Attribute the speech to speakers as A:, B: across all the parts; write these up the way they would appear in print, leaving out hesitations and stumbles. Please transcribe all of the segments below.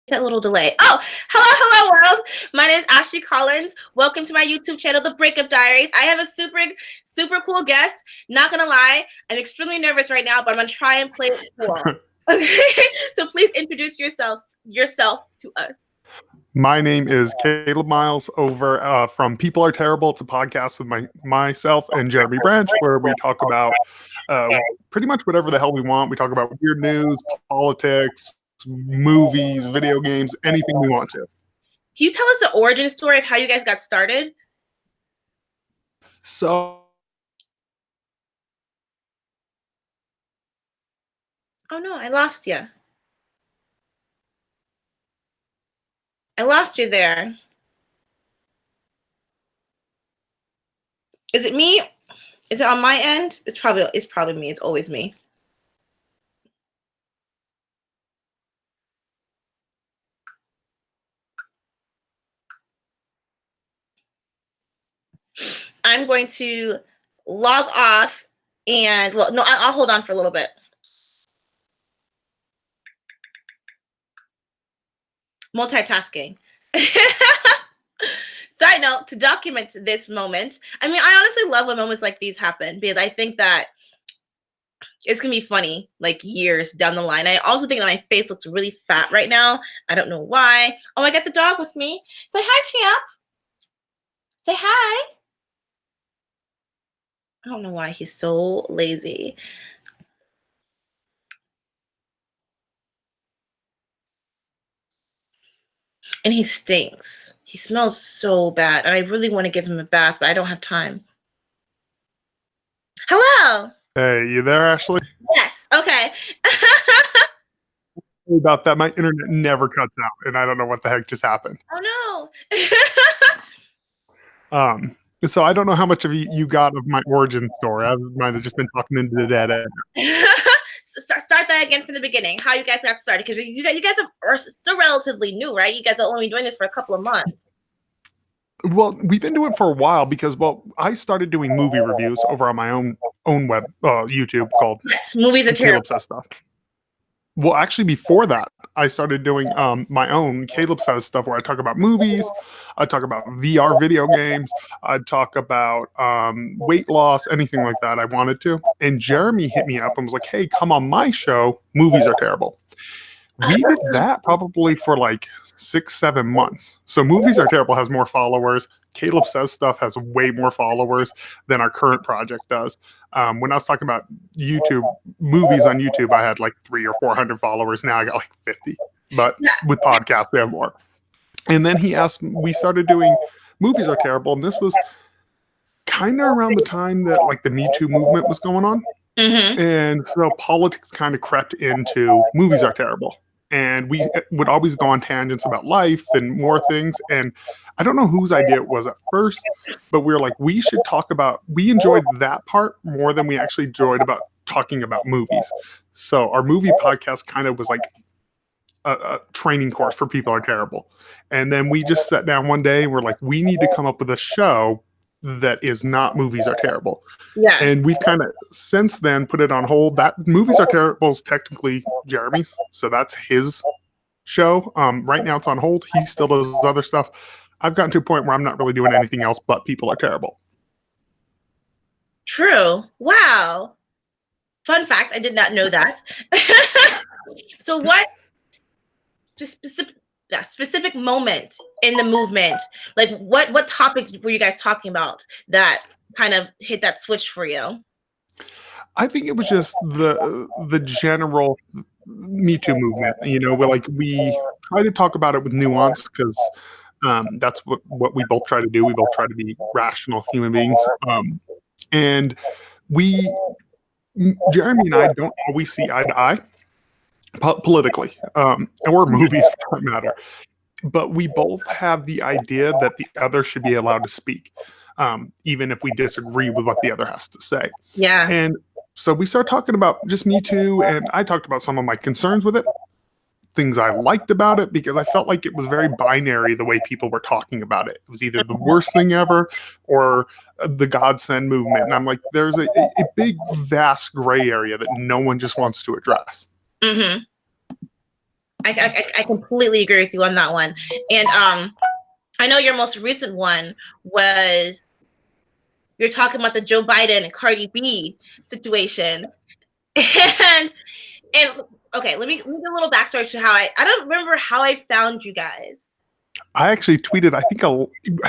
A: That little delay. Oh, hello, world. My name is Ashley Collins. Welcome to my YouTube channel, The Breakup Diaries. I have a super cool guest. Not gonna lie, I'm extremely nervous right now, but I'm gonna try and play it cool. Okay, so please introduce yourself to us.
B: My name is Caleb Miles over from People Are Terrible. It's a podcast with myself and Jeremy Branch where we talk about pretty much whatever the hell we want. We talk about weird news, politics, movies, video games, anything we want to.
A: Can you tell us the origin story of how you guys got started?
B: So,
A: oh no, I lost you. I lost you there. Is it me? Is it on my end? It's probably me. It's always me. I'm going to log off and, well, no, I'll hold on for a little bit. Multitasking. Side note, to document this moment, I mean, I honestly love when moments like these happen because I think that it's going to be funny like years down the line. I also think that my face looks really fat right now. I don't know why. Oh, I got the dog with me. Say hi, champ. Say hi. I don't know why he's so lazy. And he stinks. He smells so bad. And I really want to give him a bath, but I don't have time. Hello.
B: Hey, you there, Ashley?
A: Yes. Okay.
B: Sorry about that. My internet never cuts out, and I don't know what the heck just happened.
A: Oh
B: no. So I don't know how much of you got of my origin story. I might have just been talking into the dead end.
A: So start that again from the beginning. How you guys got started? Because you guys are still relatively new, right? You guys are only doing this for a couple of months.
B: Well, we've been doing it for a while because, I started doing movie reviews over on my own web YouTube called
A: Movies Are Terrible.
B: Caleb Says Stuff. Well, actually, before that, I started doing my own Caleb Says Stuff where I talk about movies, I talk about VR video games, I talk about weight loss, anything like that I wanted to. And Jeremy hit me up and was like, hey, come on my show, Movies Are Terrible. We did that probably for like 6-7 months. So Movies Are Terrible has more followers. Caleb Says Stuff has way more followers than our current project does. When I was talking about YouTube, movies on YouTube, I had like 300 or 400 followers. Now I got like 50. But with podcasts, we have more. And then we started doing Movies Are Terrible. And this was kind of around the time that like the Me Too movement was going on.
A: Mm-hmm.
B: And so politics kind of crept into Movies Are Terrible. And we would always go on tangents about life and more things. And I don't know whose idea it was at first, but we were like, we enjoyed that part more than we actually enjoyed about talking about movies. So our movie podcast kind of was like a training course for People Are Terrible. And then we just sat down one day and we're like, we need to come up with a show that is not Movies Are Terrible.
A: Yeah.
B: And we've kind of since then put it on hold. That Movies Are Terrible is technically Jeremy's, so that's his show. Right now it's on hold. He still does other stuff. I've gotten to a point where I'm not really doing anything else but People Are Terrible.
A: True. Wow. Fun fact, I did not know that. So what specific moment in the movement, like what topics were you guys talking about that kind of hit that switch for you?
B: I think it was just the general Me Too movement. We try to talk about it with nuance because that's what we both try to do. We both try to be rational human beings. And Jeremy and I don't always see eye to eye politically, or movies for that matter. But we both have the idea that the other should be allowed to speak, even if we disagree with what the other has to say.
A: Yeah.
B: And so we started talking about just Me Too, and I talked about some of my concerns with it, things I liked about it, because I felt like it was very binary the way people were talking about it. It was either the worst thing ever or the godsend movement. And I'm like, there's a big, vast gray area that no one just wants to address.
A: Mm-hmm. I completely agree with you on that one. And I know your most recent one was you're talking about the Joe Biden and Cardi B situation. And and okay, let me give a little backstory to how I don't remember how I found you guys.
B: I actually tweeted. I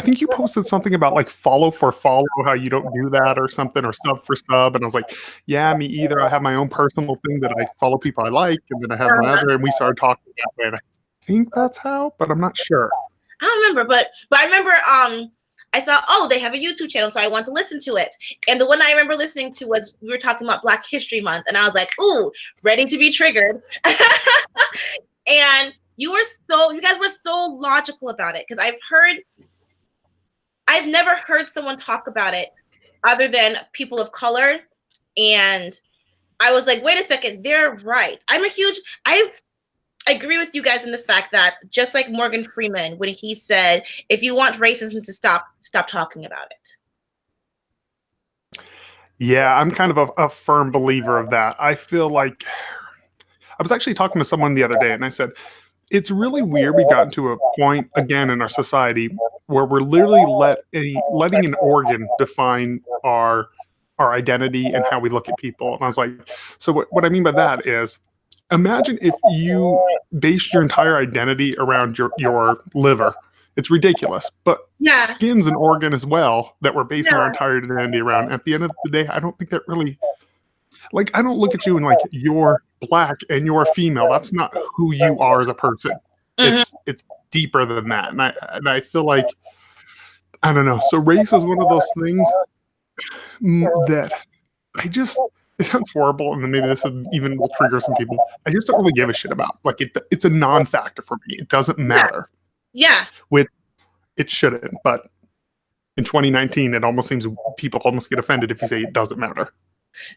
B: think you posted something about like follow for follow, how you don't do that or something, or sub for sub. And I was like, yeah, me either. I have my own personal thing that I follow people I like, and then I have my other, and we started talking that way. And I think that's how, but I'm not sure.
A: I don't remember, but I remember I saw, oh, they have a YouTube channel, so I want to listen to it. And the one I remember listening to was we were talking about Black History Month, and I was like, ooh, ready to be triggered. And you guys were so logical about it, because I've never heard someone talk about it other than people of color. And I was like, wait a second, they're right. I agree with you guys in the fact that just like Morgan Freeman, when he said, if you want racism to stop talking about it.
B: Yeah, I'm kind of a firm believer of that. I feel like I was actually talking to someone the other day, and I said, it's really weird we gotten to a point again in our society where we're literally letting an organ define our identity and how we look at people. And I was like, so what I mean by that is, imagine if you based your entire identity around your liver. It's ridiculous, but
A: Yeah.
B: skin's an organ as well that we're basing
A: Yeah.
B: our entire identity around. At the end of the day, I don't think that really, like, I don't look at you and like, you're black and you're female. That's not who you are as a person.
A: Mhm.
B: It's deeper than that. And I feel like, I don't know. So race is one of those things that I just, it sounds horrible, and then maybe this even will trigger some people. I just don't really give a shit about. Like, it's a non-factor for me. It doesn't matter.
A: Yeah.
B: Which it shouldn't, but in 2019, it almost seems people almost get offended if you say it doesn't matter.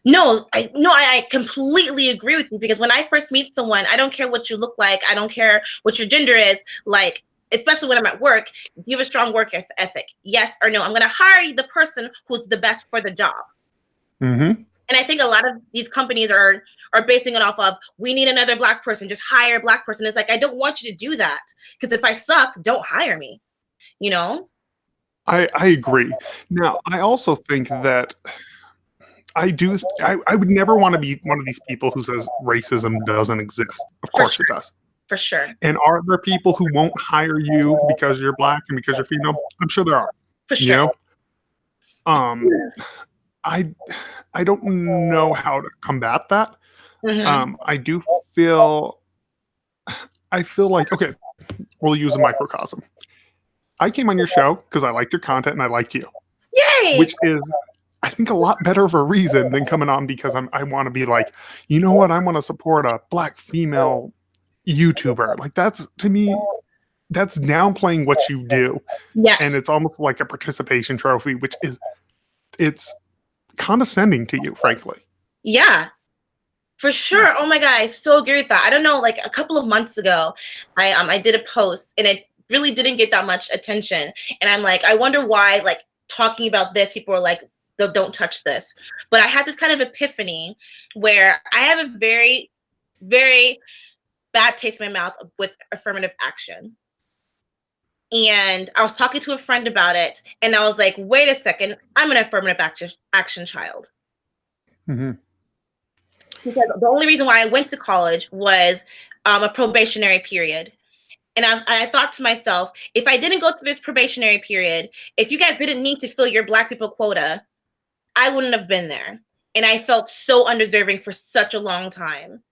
A: No, I completely agree with you, because when I first meet someone, I don't care what you look like. I don't care what your gender is. Like, especially when I'm at work, you have a strong work ethic. Yes or no? I'm going to hire the person who's the best for the job.
B: Mm-hmm.
A: And I think a lot of these companies are basing it off of, we need another black person, just hire a black person. It's like, I don't want you to do that, because if I suck, don't hire me, you know?
B: I agree. Now, I also think that I would never want to be one of these people who says racism doesn't exist. Of course it does.
A: For sure.
B: And are there people who won't hire you because you're black and because you're female? I'm sure there are.
A: For sure.
B: I don't know how to combat that.
A: Mm-hmm.
B: I feel like, okay, we'll use a microcosm. I came on your show because I liked your content and I liked you.
A: Yay!
B: Which is, I think, a lot better of a reason than coming on because I want to be like, you know what, I want to support a black female YouTuber. Like, that's, to me, that's downplaying what you do.
A: Yes.
B: And it's almost like a participation trophy, which is, it's condescending to you, frankly.
A: Yeah, for sure. Oh my God, I so agree with that. I don't know, like a couple of months ago, I did a post and it really didn't get that much attention. And I'm like, I wonder why, like, talking about this, people are like, don't touch this. But I had this kind of epiphany where I have a very, very bad taste in my mouth with affirmative action. And I was talking to a friend about it, and I was like, wait a second, I'm an affirmative action child.
B: Mm-hmm.
A: Because the only reason why I went to college was a probationary period. And I thought to myself, if I didn't go through this probationary period, if you guys didn't need to fill your black people quota, I wouldn't have been there. And I felt so undeserving for such a long time.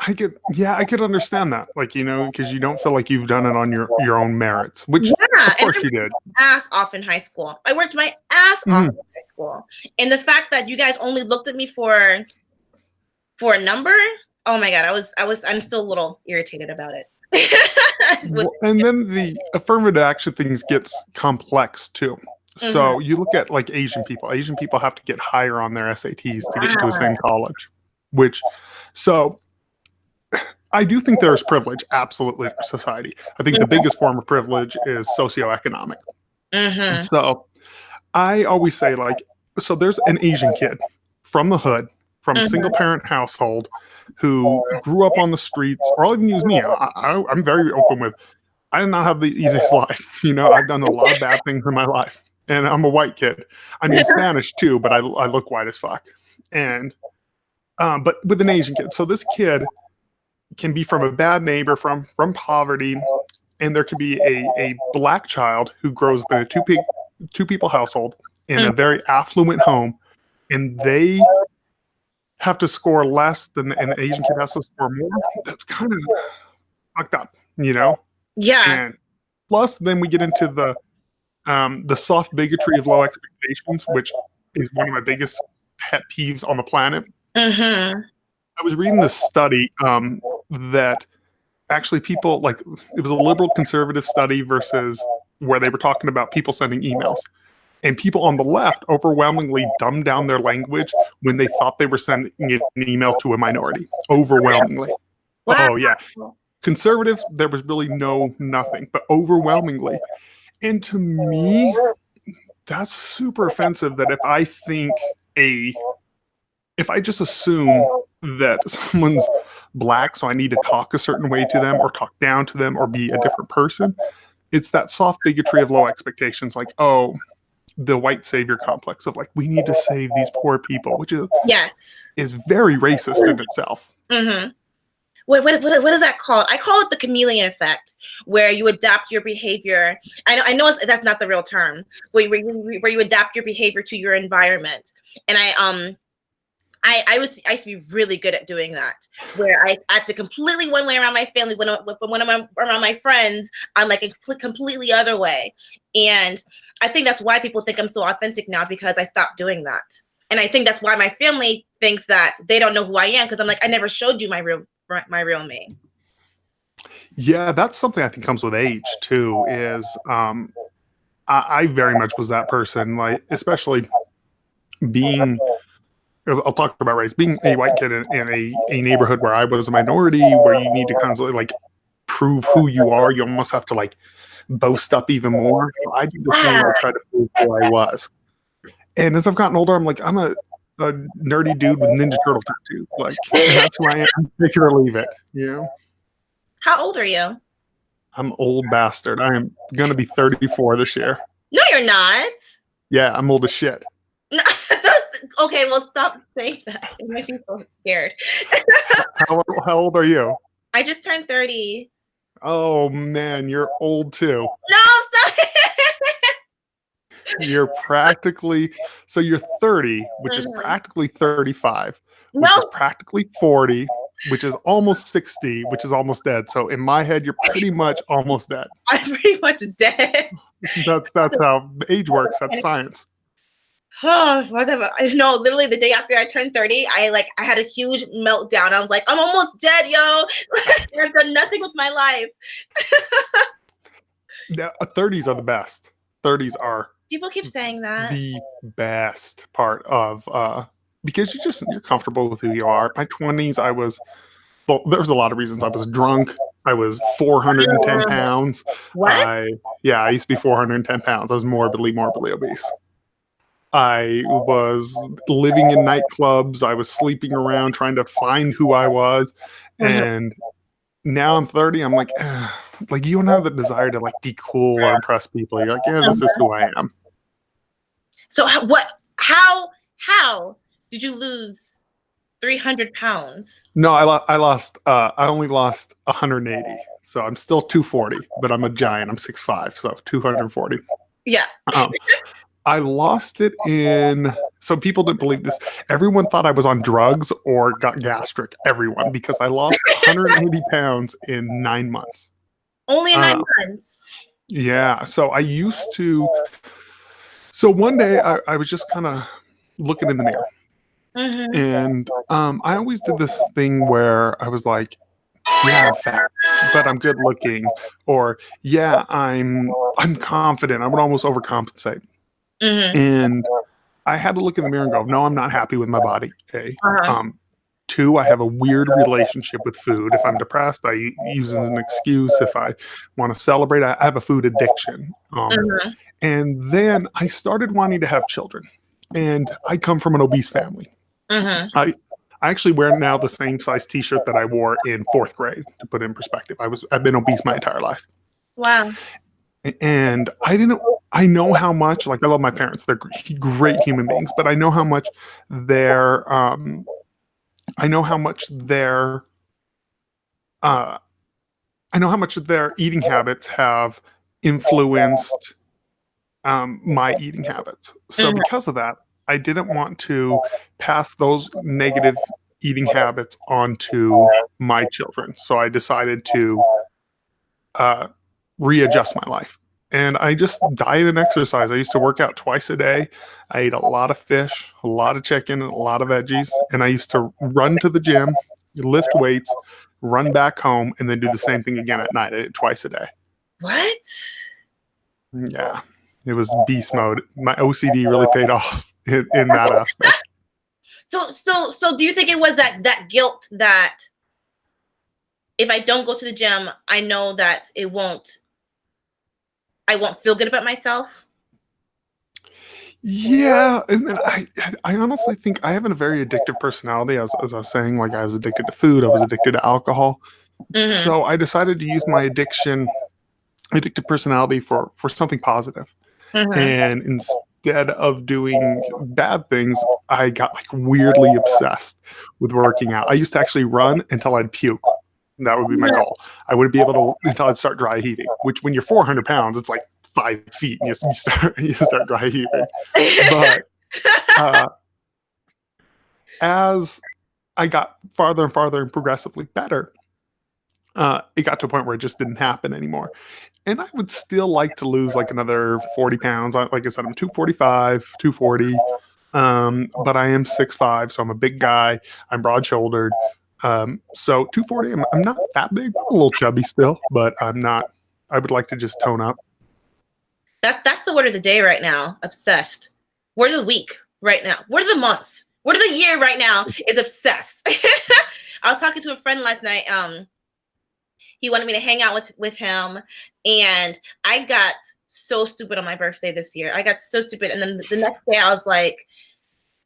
B: I could understand that. Like, you know, because you don't feel like you've done it on your own merits, which of course you did.
A: Ass off in high school. I worked my ass off in high school. And the fact that you guys only looked at me for a number, oh my God, I'm still a little irritated about it.
B: And then the affirmative action things gets complex too. So you look at like Asian people. Asian people have to get higher on their SATs to get into the same college. So I do think there's privilege, absolutely, in society. I think the biggest form of privilege is socioeconomic.
A: Mm-hmm.
B: So I always say, like, so there's an Asian kid from the hood, from single
A: Mhm.
B: parent household who grew up on the streets, or I'll even use me. I'm very open with. I did not have the easiest life. You know, I've done a lot of bad things in my life, and I'm a white kid. I mean, Spanish too, but I look white as fuck. And but with an Asian kid, so this kid can be from a bad neighbor, from poverty, and there could be a black child who grows up in a two people household in a very affluent home, and they have to score less than and the Asian kid has to score more. That's kind of fucked up, you know.
A: Yeah.
B: And plus, then we get into the soft bigotry of low expectations, which is one of my biggest pet peeves on the planet.
A: Mhm.
B: I was reading this study that actually people like it was a liberal conservative study versus where they were talking about people sending emails. And people on the left overwhelmingly dumbed down their language when they thought they were sending an email to a minority. Overwhelmingly.
A: Wow.
B: Oh, yeah. Conservatives, there was really nothing, but overwhelmingly. And to me, that's super offensive that if I just assume that someone's black, so I need to talk a certain way to them or talk down to them or be a different person, it's that soft bigotry of low expectations. Like, oh, the white savior complex of like, we need to save these poor people, which
A: Yes.
B: is very racist in itself.
A: Mhm. What is that called? I call it the chameleon effect, where you adapt your behavior. I know that's not the real term, where you adapt your behavior to your environment. And I used to be really good at doing that, where I acted completely one way around my family. When I'm around my friends, I'm like a completely other way. And I think that's why people think I'm so authentic now, because I stopped doing that. And I think that's why my family thinks that they don't know who I am, because I'm like, I never showed you my real me.
B: Yeah, that's something I think comes with age too. Is I very much was that person, like especially being. I'll talk about race. Being a white kid in a neighborhood where I was a minority, where you need to constantly like prove who you are. You almost have to like boast up even more. I did the same.
A: Wow.
B: I tried to prove who I was. And as I've gotten older, I'm like, I'm a nerdy dude with Ninja Turtle tattoos. Like, and that's who I am. Take it or leave it. You know,
A: How old are you?
B: I'm old bastard. I am gonna be 34 this year.
A: No, you're not.
B: Yeah, I'm old as shit.
A: No, okay, well, stop saying that. It makes me so scared.
B: How old are you?
A: I just turned 30.
B: Oh man, you're old too.
A: No, stop.
B: You're practically so you're 30, which is
A: Mhm.
B: practically 35, which is
A: No,
B: practically 40, which is almost 60, which is almost dead. So in my head, you're pretty much almost dead.
A: I'm pretty much dead.
B: That's how age works. That's science.
A: Oh, whatever. No, literally the day after I turned 30, I had a huge meltdown. I was like, I'm almost dead, yo. I've done nothing with my life.
B: Now, 30s are the best. 30s are
A: People keep saying that.
B: the best part of because you're comfortable with who you are. My 20s, I was well, there was a lot of reasons. I was drunk. I was 410 pounds.
A: What?
B: I used to be 410 pounds. I was morbidly obese. I was living in nightclubs. I was sleeping around trying to find who I was.
A: Mhm.
B: And now I'm 30. I'm like, like you don't have the desire to like be cool or impress people. You're like, yeah, this is who I am.
A: So how did you lose 300 pounds?
B: No, I lost. I only lost 180. So I'm still 240, but I'm a giant. I'm 6'5", so 240.
A: Yeah.
B: Um, I lost it in. So people didn't believe this. Everyone thought I was on drugs or got gastric. Everyone, because I lost 180 pounds in 9 months.
A: Only in
B: Uh,
A: 9 months.
B: yeah. So I used to. So one day I was just kind of looking in the mirror,
A: Mhm.
B: and I always did this thing where I was like, "Yeah, I'm fat, but I'm good looking," or "Yeah, I'm confident." I would almost overcompensate,
A: Mhm.
B: and I had to look in the mirror and go, "No, I'm not happy with my body." A,
A: Uh-huh.
B: two, I have a weird relationship with food. If I'm depressed, I use it as an excuse. If I want to celebrate, I have a food addiction.
A: Mhm.
B: And then I started wanting to have children, and I come from an obese family.
A: Mhm.
B: I I actually wear now the same size T-shirt that I wore in 4th grade. To put it in perspective, I've been obese my entire life,
A: Wow.
B: and I didn't. I know how much, like, I love my parents; they're great human beings, but I know how much their I know how much their uh, I know how much their eating habits have influenced my eating habits. So
A: Mhm.
B: because of that, I didn't want to pass those negative eating habits onto my children. So I decided to uh, readjust my life. And I just diet and exercise. I used to work out twice a day. I ate a lot of fish, a lot of chicken, and a lot of veggies. And I used to run to the gym, lift weights, run back home, and then do the same thing again at night. I did it twice a day.
A: What?
B: Yeah, it was beast mode. My OCD really paid off in that aspect.
A: So do you think it was that guilt that if I don't go to the gym, I know that I won't feel good about myself?
B: Yeah, and then I honestly think I have a very addictive personality. As I was saying, like, I was addicted to food, I was addicted to alcohol.
A: Mhm.
B: So I decided to use my addictive personality for something positive.
A: Mhm.
B: And instead of doing bad things, I got like weirdly obsessed with working out. I used to actually run until I'd puke. That would be my goal. I would be able to until I'd start dry heaving. Which, when you're 400 pounds, it's like 5 feet, and you start dry heaving. But uh, as I got farther and farther and progressively better, it got to a point where it just didn't happen anymore. And I would still like to lose like another 40 pounds. Like I said, I'm 245, 240, but I am 6'5", so I'm a big guy. I'm broad shouldered. So 240, I'm not that big. I'm a little chubby still, but I'm not. I would like to just tone up.
A: That's the word of the day right now. Obsessed. Word of the week right now. Word of the month. Word of the year right now is obsessed. I was talking to a friend last night. He wanted me to hang out with him, and I got so stupid on my birthday this year. I got so stupid, and then the next day I was like,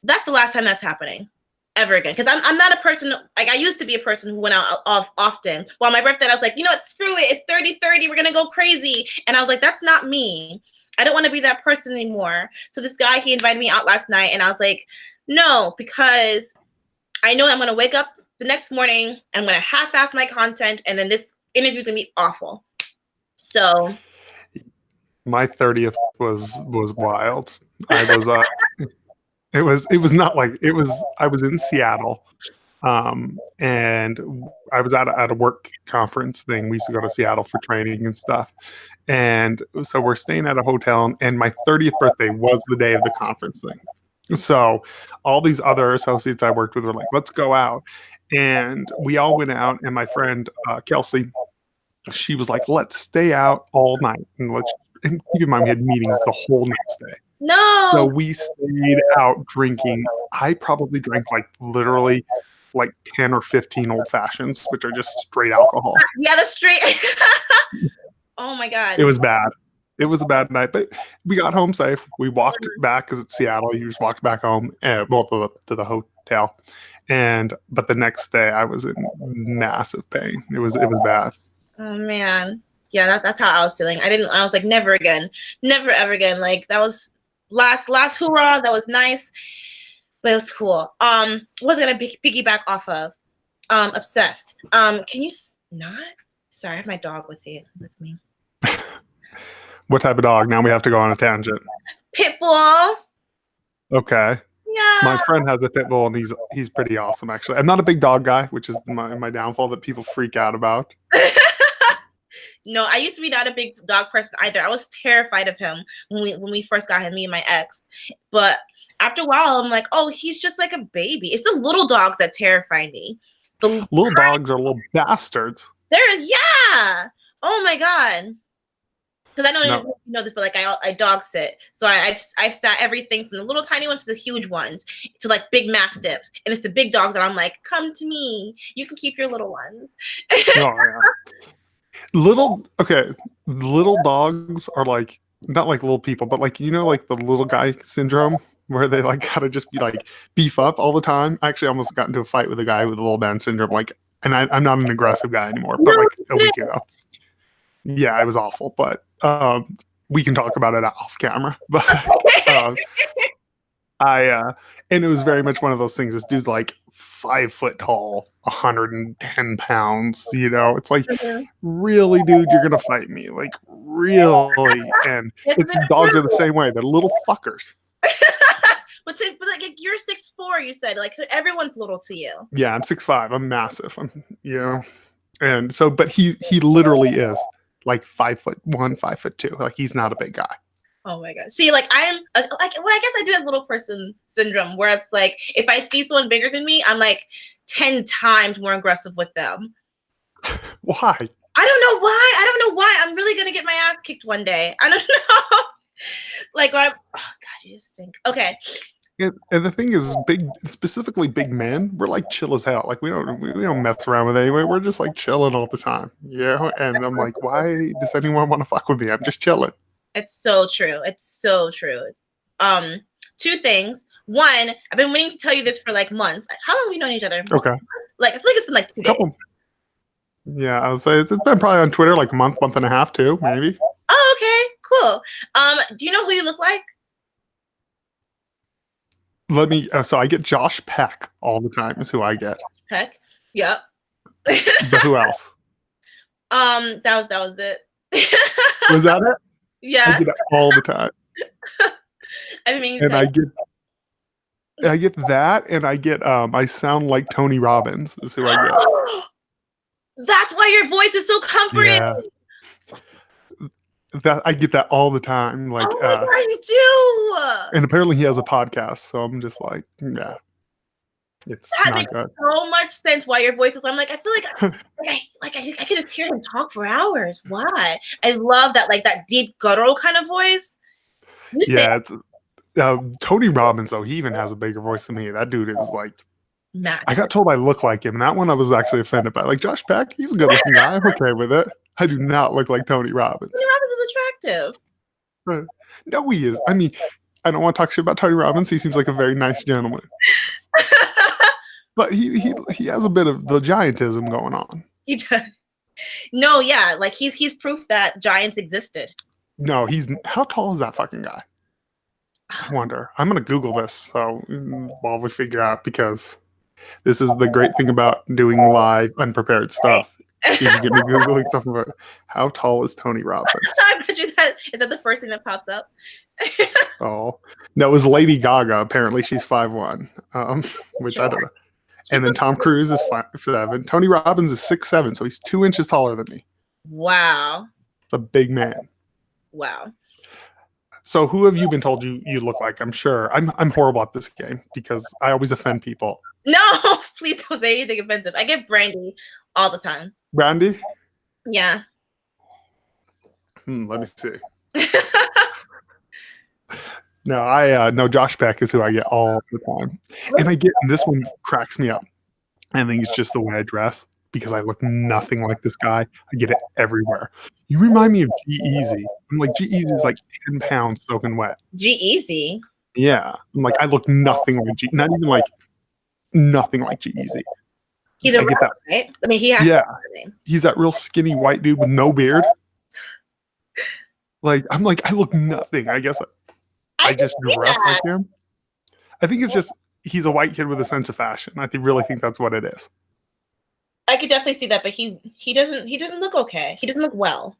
A: "That's the last time that's happening." Ever again, because I'm not a person like I used to be a person who went out off often. Well, my birthday, I was like, you know what, screw it, it's 30-30, we're gonna go crazy. And I was like, that's not me. I don't want to be that person anymore. So this guy, he invited me out last night, and I was like, no, because I know I'm gonna wake up the next morning and I'm gonna half-ass my content, and then this interview's gonna be awful. So
B: My 30th was wild. I was it was not like it was. I was in Seattle, and I was at a work conference thing. We used to go to Seattle for training and stuff, and so we're staying at a hotel. And my 30th birthday was the day of the conference thing. So all these other associates I worked with were like, "Let's go out," and we all went out. And my friend Kelsey, she was like, "Let's stay out all night and let's." And keep in mind, we had meetings the whole next day. So
A: no.
B: we stayed out drinking. I probably drank like literally like 10 or 15 old fashions, which are just straight alcohol.
A: Yeah, the straight. Oh my
B: It
A: god.
B: was bad. It was a bad night, but we got home safe. We walked back because it's Seattle. You just walked back home, well, to the hotel. But the next day, I was in massive pain. It was bad.
A: Oh man. Yeah, that's how I was feeling. I was like, never again. Never ever again. Like that was last hoorah. That was nice. But it was cool. Was gonna piggyback off of obsessed. Can you not? Sorry, I have my dog with me.
B: What type of dog? Now we have to go on a tangent.
A: Pitbull.
B: Okay. My
A: Yeah.
B: friend has a pit bull, and he's pretty awesome, actually. I'm not a big dog guy, which is my downfall that people freak out about.
A: No, I used to be not a big dog person either. I was terrified of him when we first got him, me and my ex. But after a while, I'm like, oh, he's just like a baby. It's the little dogs that terrify me. The
B: Little dogs are little bastards.
A: There, yeah. Oh my god. Because I know
B: No,
A: you know this, but like I dog sit, so I've sat everything from the little tiny ones to the huge ones to like big mastiffs, and it's the big dogs that I'm like, come to me. You can keep your little ones.
B: oh yeah. Little dogs are like not like little people, but like like the little guy syndrome. where they like gotta just be like beef up all the time. I actually almost got into a fight with a guy with low Down syndrome, like, and I'm not an aggressive guy anymore, but
A: No,
B: like a
A: you
B: week ago. Yeah, it was awful, but we can talk about it off camera. But
A: didn't.
B: uh, and it was very much one of those things. This dude's like 5 foot tall, 110 pounds. You know, it's like,
A: Mhm.
B: really, dude, you're gonna fight me? Like, really? And
A: Isn't
B: it's
A: that
B: dogs are the
A: true?
B: same way. They're little fuckers.
A: But like you're 6'4", you said, like, so everyone's little to you.
B: Yeah, I'm 6'5". I'm massive. You know, and so, but he literally is like 5'1", 5'2". Like, he's not a big guy.
A: Oh my god. See, like I'm like, well, I guess I do have little person syndrome, where it's like if I see someone bigger than me, I'm like 10 times more aggressive with them.
B: Why?
A: I don't know why. I don't know why. I'm really gonna get my ass kicked one day. I don't know. Like I'm. Oh god, you just stink. Okay.
B: And the thing is, specifically big men, we're like chill as hell. Like, we don't mess around with anyone. We're just like chilling all the time, you know. And I'm like, why does anyone want to fuck with me? I'm just chilling.
A: It's so true. It's so true. Um, two things. One, I've been waiting to tell you this for like months. How long have we known each other?
B: Okay,
A: Like I feel like it's been like 2
B: a
A: days.
B: couple. Yeah, I would say it's been probably on Twitter like a month and a half too, maybe.
A: Oh, okay, cool. Do you know who you look like?
B: Let me. So I get Josh Peck all the time. Is who I get.
A: Heck. Yep.
B: But who else?
A: That was it.
B: Was that it? I
A: Yeah.
B: get it all the time,
A: I mean,
B: and I get that, and I get I sound like Tony Robbins. Is who I get.
A: That's why your voice is so comforting.
B: Yeah. That I get that all the time. Like,
A: Oh my god, you do.
B: and apparently he has a podcast, so I'm just like, yeah, it's
A: That
B: not
A: makes
B: good.
A: so much sense why your voice is. I'm like, I feel like I could just hear him talk for hours. Why? I love that, like that deep guttural kind of voice. You say
B: Yeah, it's Tony Robbins though. He even has a bigger voice than me. That dude is like,
A: Matt.
B: I got told I look like him, and that one I was actually offended by. Like, Josh Peck, he's a good looking guy. I'm okay with it. I do not look like Tony Robbins.
A: Tony Robbins is attractive.
B: No, he is. I mean, I don't want to talk shit about Tony Robbins. He seems like a very nice gentleman, but he has a bit of the giantism going on.
A: He does. No, yeah, like he's proof that giants existed.
B: No, how tall is that fucking guy? I wonder. I'm gonna Google this so while we figure out, because this is the great thing about doing live unprepared stuff. Is you get me googling stuff about how tall is Tony Robbins.
A: I bet you that is that the first thing that pops up.
B: Oh no, it was Lady Gaga. Apparently she's 5'1", which I don't know. And then Tom Cruise is 5'7". Tony Robbins is 6'7", so he's 2 inches taller than me.
A: Wow.
B: It's a big man.
A: Wow.
B: So who have you been told you look like? I'm sure I'm horrible at this game because I always offend people.
A: No, please don't say anything offensive. I get Brandy all the time.
B: Brandy?
A: Yeah.
B: Let me see. No, I no, Josh Peck is who I get all the time. And this one cracks me up. I think it's just the way I dress, because I look nothing like this guy. I get it everywhere. You remind me of G-Eazy. I'm like, G-Eazy is like 10 pounds soaking wet.
A: G-Eazy.
B: Yeah. I'm like, I look nothing like not even like nothing like G-Eazy.
A: He's a
B: I get
A: rapper,
B: that.
A: right? I mean, he has
B: Yeah.
A: a name.
B: He's that real skinny white dude with no beard. Like, I'm like, I look nothing. I guess I just dress like him. I think it's just he's a white kid with a sense of fashion. I really think that's what it is.
A: I could definitely see that, but he doesn't look okay. He doesn't look well.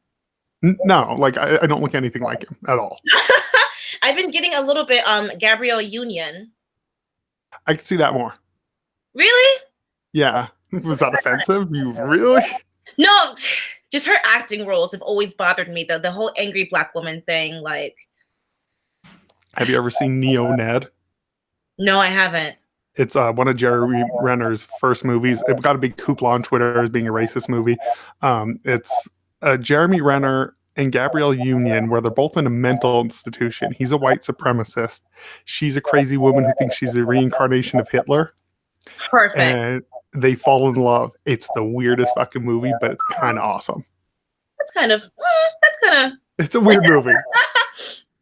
B: No, like I don't look anything like him at all.
A: I've been getting a little bit Gabrielle Union.
B: I can see that more.
A: Really?
B: Yeah. Was that offensive? You really?
A: No, just her acting roles have always bothered me. The whole angry black woman thing, like.
B: Have you ever seen Neo Ned?
A: No, I haven't.
B: It's one of Jeremy Renner's first movies. It got a big hoopla on Twitter as being a racist movie. It's Jeremy Renner and Gabrielle Union, where they're both in a mental institution. He's a white supremacist. She's a crazy woman who thinks she's a reincarnation of Hitler.
A: Perfect.
B: And they fall in love. It's the weirdest fucking movie, but it's kind of awesome.
A: That's kind of.
B: It's a weird movie.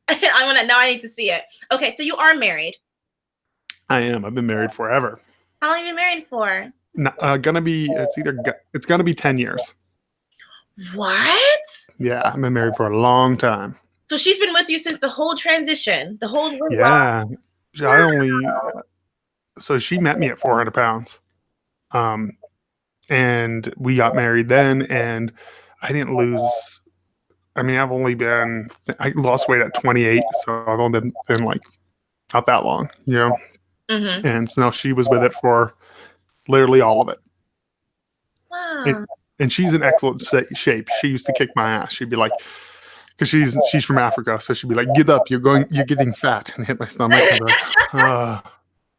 A: I want to now. I need to see it. Okay, so you are married.
B: I am. I've been married forever.
A: How long have you been married for?
B: Gonna be. It's gonna be 10 years.
A: What?
B: Yeah, I've been married for a long time.
A: So she's been with you since the whole transition, the whole weight loss.
B: Yeah, I only. So she met me at 400 pounds, um, and we got married then, and I didn't lose. I mean, I've only been. I lost weight at 28, so I've only been like not that long, you know.
A: Mm-hmm.
B: And so now she was with it for literally all of it. And,
A: Wow.
B: and she's in excellent shape. She used to kick my ass. She'd be like, because she's from Africa, so she'd be like, "Get up, you're getting fat," and hit my stomach. And I'd be like,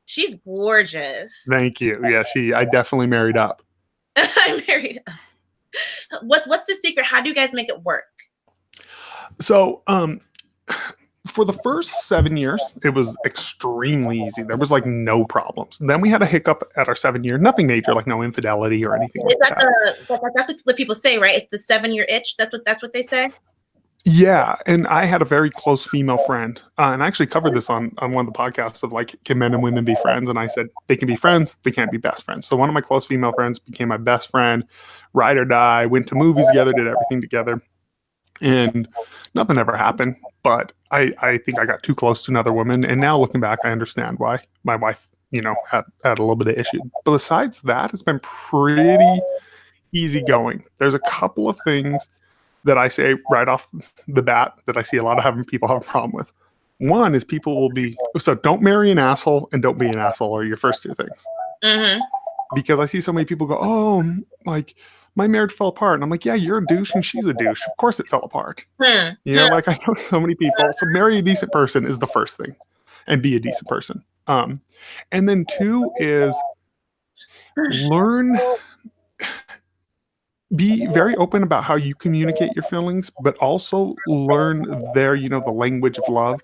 A: She's gorgeous.
B: "Thank you." Yeah, I definitely married up.
A: I married. What's the secret? How do you guys make it work?
B: So, for the first 7 years, it was extremely easy. There was like no problems. Then we had a hiccup at our 7 year, nothing major, like no infidelity or anything
A: Is
B: like that.
A: that's what people say, right? It's the 7 year itch. That's what they say.
B: Yeah, and I had a very close female friend, and I actually covered this on one of the podcasts of like, can men and women be friends? And I said they can be friends, they can't be best friends. So one of my close female friends became my best friend, ride or die, went to movies together, did everything together, and nothing ever happened. But I think I got too close to another woman, and now looking back, I understand why my wife, had a little bit of issue. But besides that, it's been pretty easy going. There's a couple of things that I say right off the bat that I see a lot of people have a problem with. One is people will be, so don't marry an asshole and don't be an asshole are your first two things.
A: Mm-hmm.
B: Because I see so many people go, oh, like my marriage fell apart. And I'm like, yeah, you're a douche and she's a douche. Of course it fell apart. Like I know so many people. So marry a decent person is the first thing and be a decent person. And then two is be very open about how you communicate your feelings, but also learn the language of love.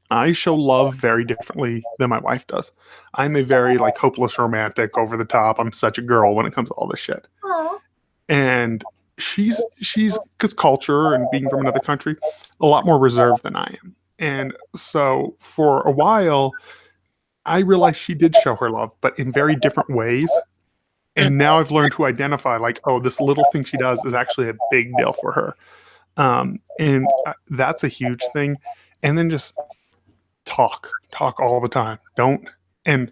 B: I show love very differently than my wife does. I'm a very like hopeless romantic, over the top. I'm such a girl when it comes to all this shit.
A: Aww.
B: And she's because culture and being from another country, a lot more reserved than I am. And so for a while, I realized she did show her love, but in very different ways. And now I've learned to identify like, oh, this little thing she does is actually a big deal for her. And that's a huge thing. And then just talk all the time. And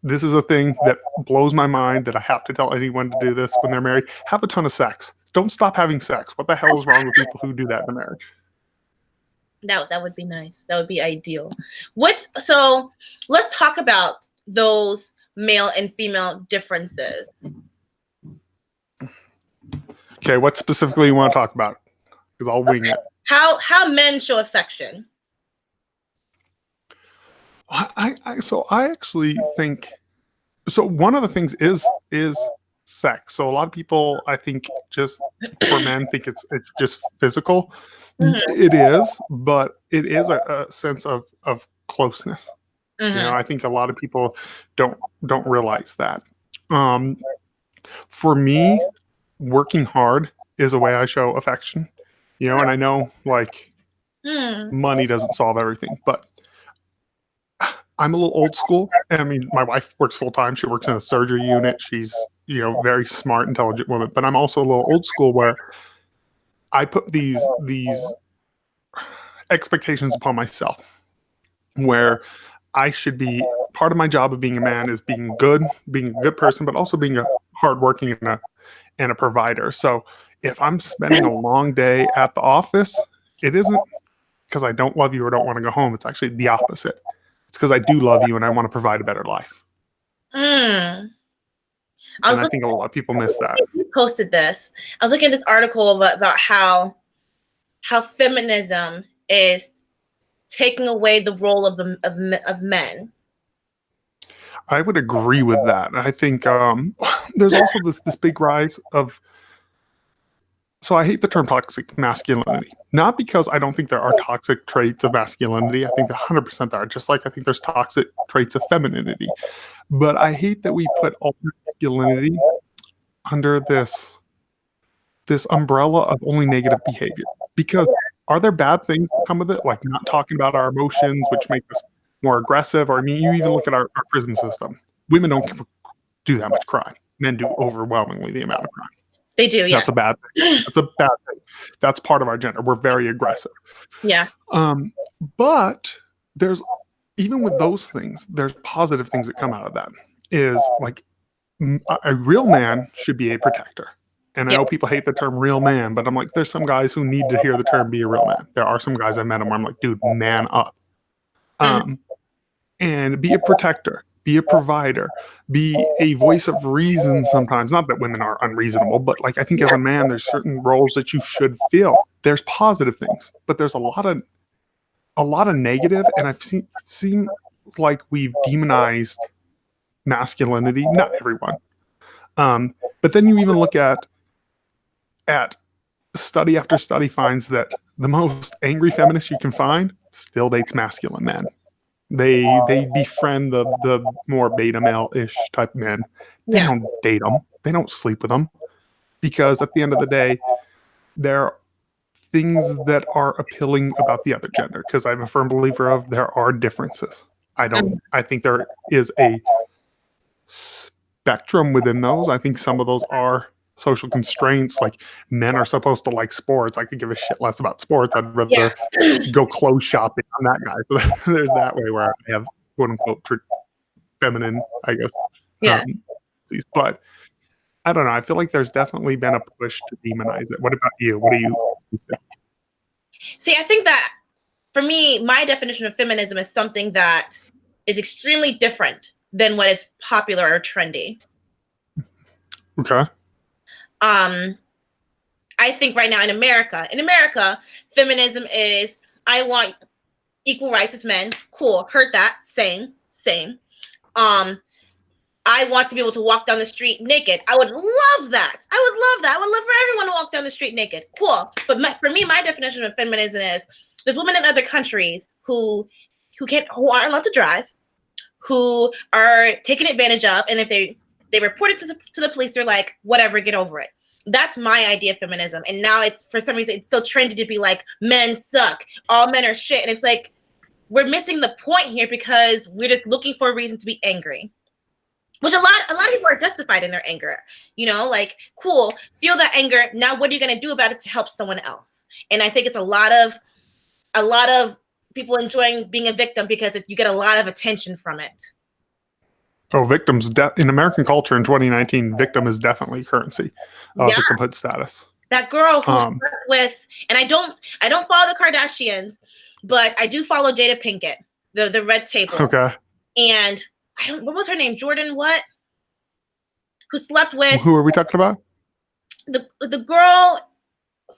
B: this is a thing that blows my mind that I have to tell anyone to do this when they're married. Have a ton of sex. Don't stop having sex. What the hell is wrong with people who do that in a marriage?
A: That would be nice. That would be ideal. So let's talk about those male and female differences.
B: Okay, what specifically you want to talk about? Because I'll wing it.
A: How men show affection.
B: I actually think so. One of the things is sex. So a lot of people, I think, just for men, think it's just physical. Mm-hmm. It is, but it is a sense of closeness. Mm-hmm. I think a lot of people don't realize that. For me, working hard is a way I show affection. And I know like money doesn't solve everything, but I'm a little old school. I mean, my wife works full time. She works in a surgery unit. She's very smart, intelligent woman. But I'm also a little old school where I put these expectations upon myself, where I should be, part of my job of being a man is being a good person, but also being a hardworking and a provider. So if I'm spending a long day at the office, it isn't because I don't love you or don't want to go home. It's actually the opposite. It's because I do love you and I want to provide a better life. I think a lot of people miss that.
A: You posted this. I was looking at this article about how feminism is taking away the role of men.
B: I would agree with that. I think there's also this big rise of. So I hate the term toxic masculinity, not because I don't think there are toxic traits of masculinity. I think 100% there are, just like I think there's toxic traits of femininity. But I hate that we put all masculinity under this umbrella of only negative behavior, because Are there bad things that come with it, like not talking about our emotions, which make us more aggressive? Or I mean, you even look at our prison system. Women don't do that much crime. Men do overwhelmingly the amount of crime.
A: They do, yeah.
B: That's a bad thing. That's a bad thing. That's part of our gender. We're very aggressive.
A: Yeah.
B: But there's even with those things, there's positive things that come out of that. Is like a real man should be a protector. And I
A: Yeah.
B: know people hate the term real man, but I'm like, there's some guys who need to hear the term be a real man. There are some guys I met them where I'm like, dude, man up.
A: Mhm.
B: And be a protector, be a provider, be a voice of reason sometimes. Not that women are unreasonable, but like I think as a man, there's certain roles that you should fill. There's positive things, but there's a lot of negative, and I've seen like we've demonized masculinity. Not everyone. But then you even look at study after study finds that the most angry feminist you can find still dates masculine men. They befriend the more beta male-ish type men. They
A: Yeah.
B: don't date them. They don't sleep with them because at the end of the day, there are things that are appealing about the other gender. Because I'm a firm believer of there are differences.
A: Mhm.
B: I think there is a spectrum within those. I think some of those are social constraints. Like men are supposed to like sports. I could give a shit less about sports. I'd
A: Yeah.
B: rather go clothes shopping. I'm that guy. So there's that way where I have quote unquote feminine, I guess.
A: Yeah.
B: Um, but I don't know. I feel like there's definitely been a push to demonize it. What about you? What do you think?
A: See, I think that for me, my definition of feminism is something that is extremely different than what is popular or trendy.
B: Okay.
A: Um, I think right now in America, feminism is I want equal rights as men. Cool. Heard that. Same. Same. I want to be able to walk down the street naked. I would love that. I would love that. I would love for everyone to walk down the street naked. Cool. But for me, my definition of feminism is there's women in other countries who aren't allowed to drive, who are taken advantage of, and if they report it to the police, they're like, whatever, get over it. That's my idea of feminism. And now it's for some reason it's so trendy to be like men suck, all men are shit, and it's like we're missing the point here because we're just looking for a reason to be angry. Which a lot of people are justified in their anger, like cool, feel that anger. Now what are you gonna do about it to help someone else? And I think it's a lot of people enjoying being a victim because you get a lot of attention from it.
B: Oh, victims in American culture in 2019, victim is definitely currency,
A: Yeah,
B: victimhood status.
A: that girl who slept with, and I don't follow the Kardashians, but I do follow Jada Pinkett, the Red Table.
B: Okay.
A: And what was her name? Jordan what? Who slept with
B: Who are we talking about?
A: the girl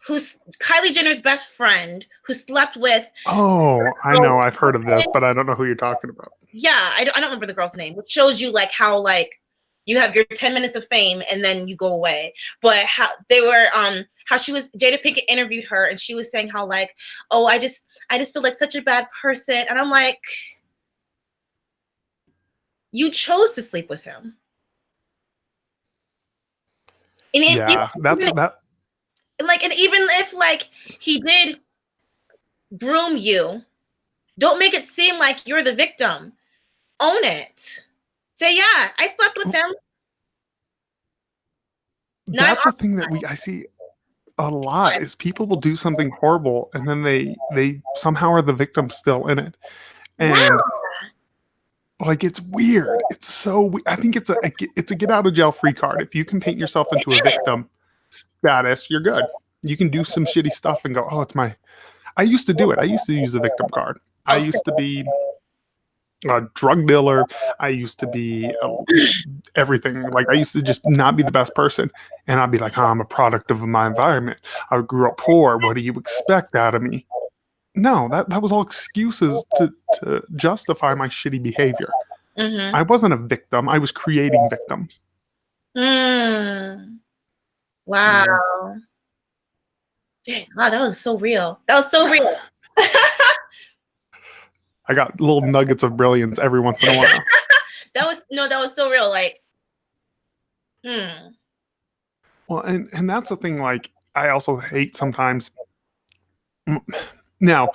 A: who's Kylie Jenner's best friend, who slept with.
B: Oh, I know. I've heard of this, but I don't know who you're talking about.
A: Yeah, I don't remember the girl's name, which shows you like how like you have your 10 minutes of fame and then you go away. But how they were how she was Jada Pinkett interviewed her and she was saying how like, oh, I just feel like such a bad person. And I'm like, you chose to sleep with him. And
B: yeah, that's that.
A: Like, and even if like he did groom you, don't make it seem like you're the victim. Own it. Say, yeah, I slept with him.
B: That's a thing that I see a lot is people will do something horrible and then they somehow are the victim still in it. And like it's weird. It's so I think it's a get out of jail free card. If you can paint yourself into a victim status, you're good. You can do some shitty stuff and go, "Oh, it's my." I used to do it. I used to use the victim card. I used to be a drug dealer. I used to be everything. Like I used to just not be the best person, and I'd be like, oh, "I'm a product of my environment. I grew up poor. What do you expect out of me?" No, that was all excuses to justify my shitty behavior.
A: Mm-hmm.
B: I wasn't a victim. I was creating victims.
A: Mm. Wow. Wow, that was so real. That was so real.
B: I got little nuggets of brilliance every once in a while.
A: that was so real. Like,
B: Well, and that's the thing. Like, I also hate sometimes Now,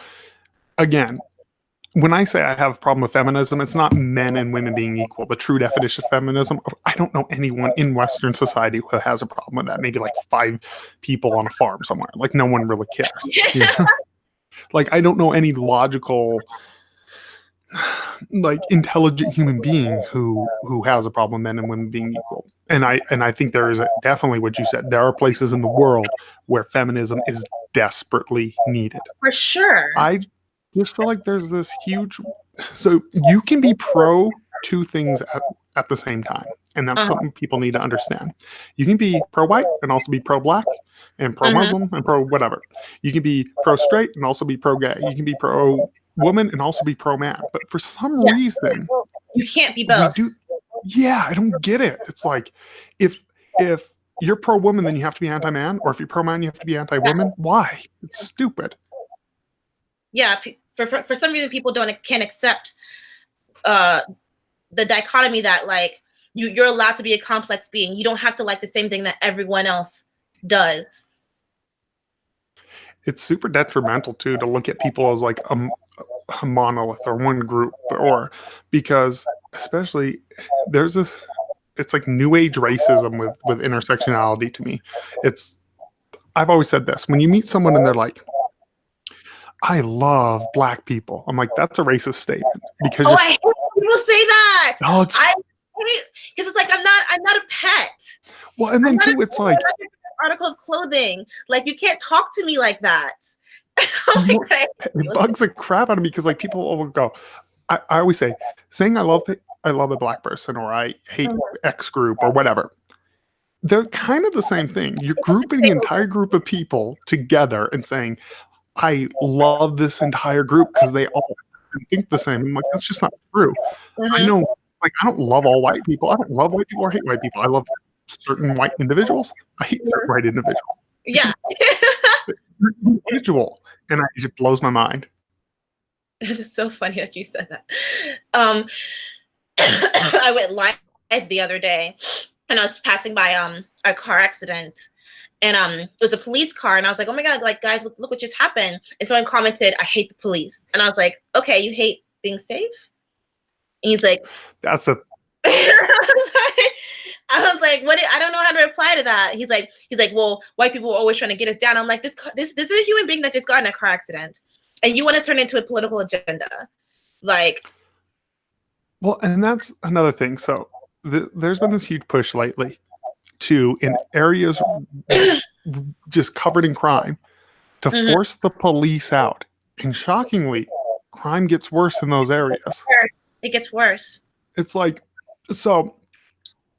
B: again, when I say I have a problem with feminism, it's not men and women being equal. The true definition of feminism, I don't know anyone in Western society who has a problem with that. Maybe like 5 people on a farm somewhere. Like no one really cares. Yeah. Like I don't know any logical, like intelligent human being who has a problem men and women being equal. And I think there is definitely what you said. There are places in the world where feminism is desperately needed.
A: For sure.
B: I just feel like there's this huge. So you can be pro 2 things at the same time, and that's something people need to understand. You can be pro-white and also be pro-black, and pro-Muslim and pro-whatever. You can be pro-straight and also be pro-gay. You can be pro-woman and also be pro-man. But for some reason,
A: you can't be
B: we
A: both.
B: do. Yeah, I don't get it. It's like if you're pro-woman, then you have to be anti-man, or if you're pro-man, you have to be anti-woman. Why? It's stupid.
A: Yeah, for some reason, people can't accept the dichotomy that like you're allowed to be a complex being. You don't have to like the same thing that everyone else does.
B: It's super detrimental too to look at people as like a monolith or one group, or because especially there's this. It's like new age racism with intersectionality to me. I've always said this: when you meet someone and they're like, I love black people. I'm like, that's a racist statement because
A: I hate when people say that.
B: Oh,
A: I hate because it's like I'm not a pet.
B: Well, and then too, it's like
A: article of clothing. Like you can't talk to me like that.
B: It bugs the crap out of me because like people will go. I always say saying I love a black person or I hate X group or whatever. They're kind of the same thing. You're grouping an entire group of people together and saying, I love this entire group because they all think the same. I'm like, that's just not true. I know, like, I don't love all white people. I don't love white people or hate white people. I love certain white individuals. I hate certain white individuals.
A: Yeah.
B: Individual. And it just blows my mind.
A: It's so funny that you said that. I went live the other day and I was passing by a car accident. And it was a police car, and I was like, "Oh my god! Like, guys, look what just happened!" And someone commented, "I hate the police," and I was like, "Okay, you hate being safe?" And he's like,
B: "That's a."
A: I was like, "What? I don't know how to reply to that." He's like, "Well, white people are always trying to get us down." I'm like, "This is a human being that just got in a car accident, and you want to turn it into a political agenda, like."
B: Well, and that's another thing. So there's been this huge push lately in areas just covered in crime to force the police out. And shockingly, crime gets worse in those areas.
A: It gets worse.
B: It's like, so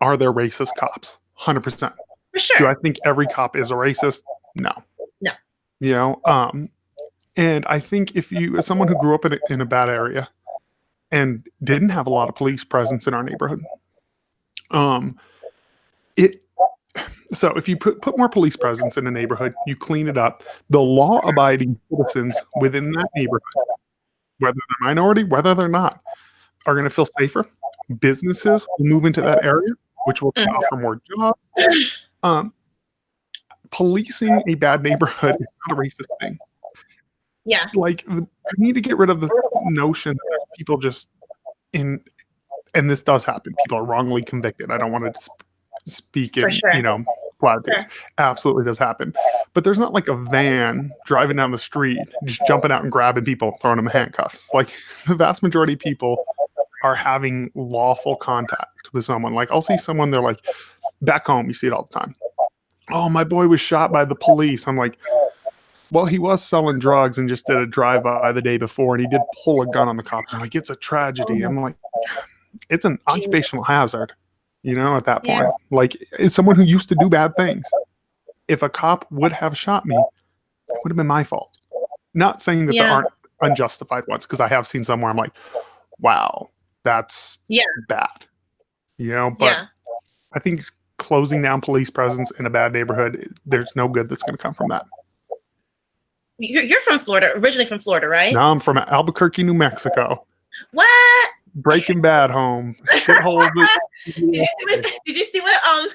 B: are there racist cops? 100%.
A: For sure.
B: Do I think every cop is a racist? No.
A: No.
B: You know, and I think if you, as someone who grew up in a bad area and didn't have a lot of police presence in our neighborhood, so if you put more police presence in a neighborhood, you clean it up, the law-abiding citizens within that neighborhood, whether they're minority, whether they're not, are going to feel safer. Businesses will move into that area, which will offer more jobs. Policing a bad neighborhood is not a racist thing.
A: Yeah.
B: Like, we need to get rid of this notion that people just and this does happen. People are wrongly convicted. I don't want to speak in, platitudes. Sure. Absolutely does happen. But there's not like a van driving down the street, just jumping out and grabbing people, throwing them in handcuffs. Like the vast majority of people are having lawful contact with someone. Like I'll see someone, they're like, back home, you see it all the time. Oh, my boy was shot by the police. I'm like, well, he was selling drugs and just did a drive-by the day before, and he did pull a gun on the cops. I'm like, it's a tragedy. I'm like, it's an occupational hazard. At that point, like, as someone who used to do bad things, if a cop would have shot me, it would have been my fault. Not saying that there aren't unjustified ones, because I have seen some where I'm like, wow, that's bad. But I think closing down police presence in a bad neighborhood, there's no good that's going to come from that.
A: You're from Florida, originally from Florida, right?
B: No, I'm from Albuquerque, New Mexico.
A: What?
B: Breaking Bad home. Shithole.
A: Did you see what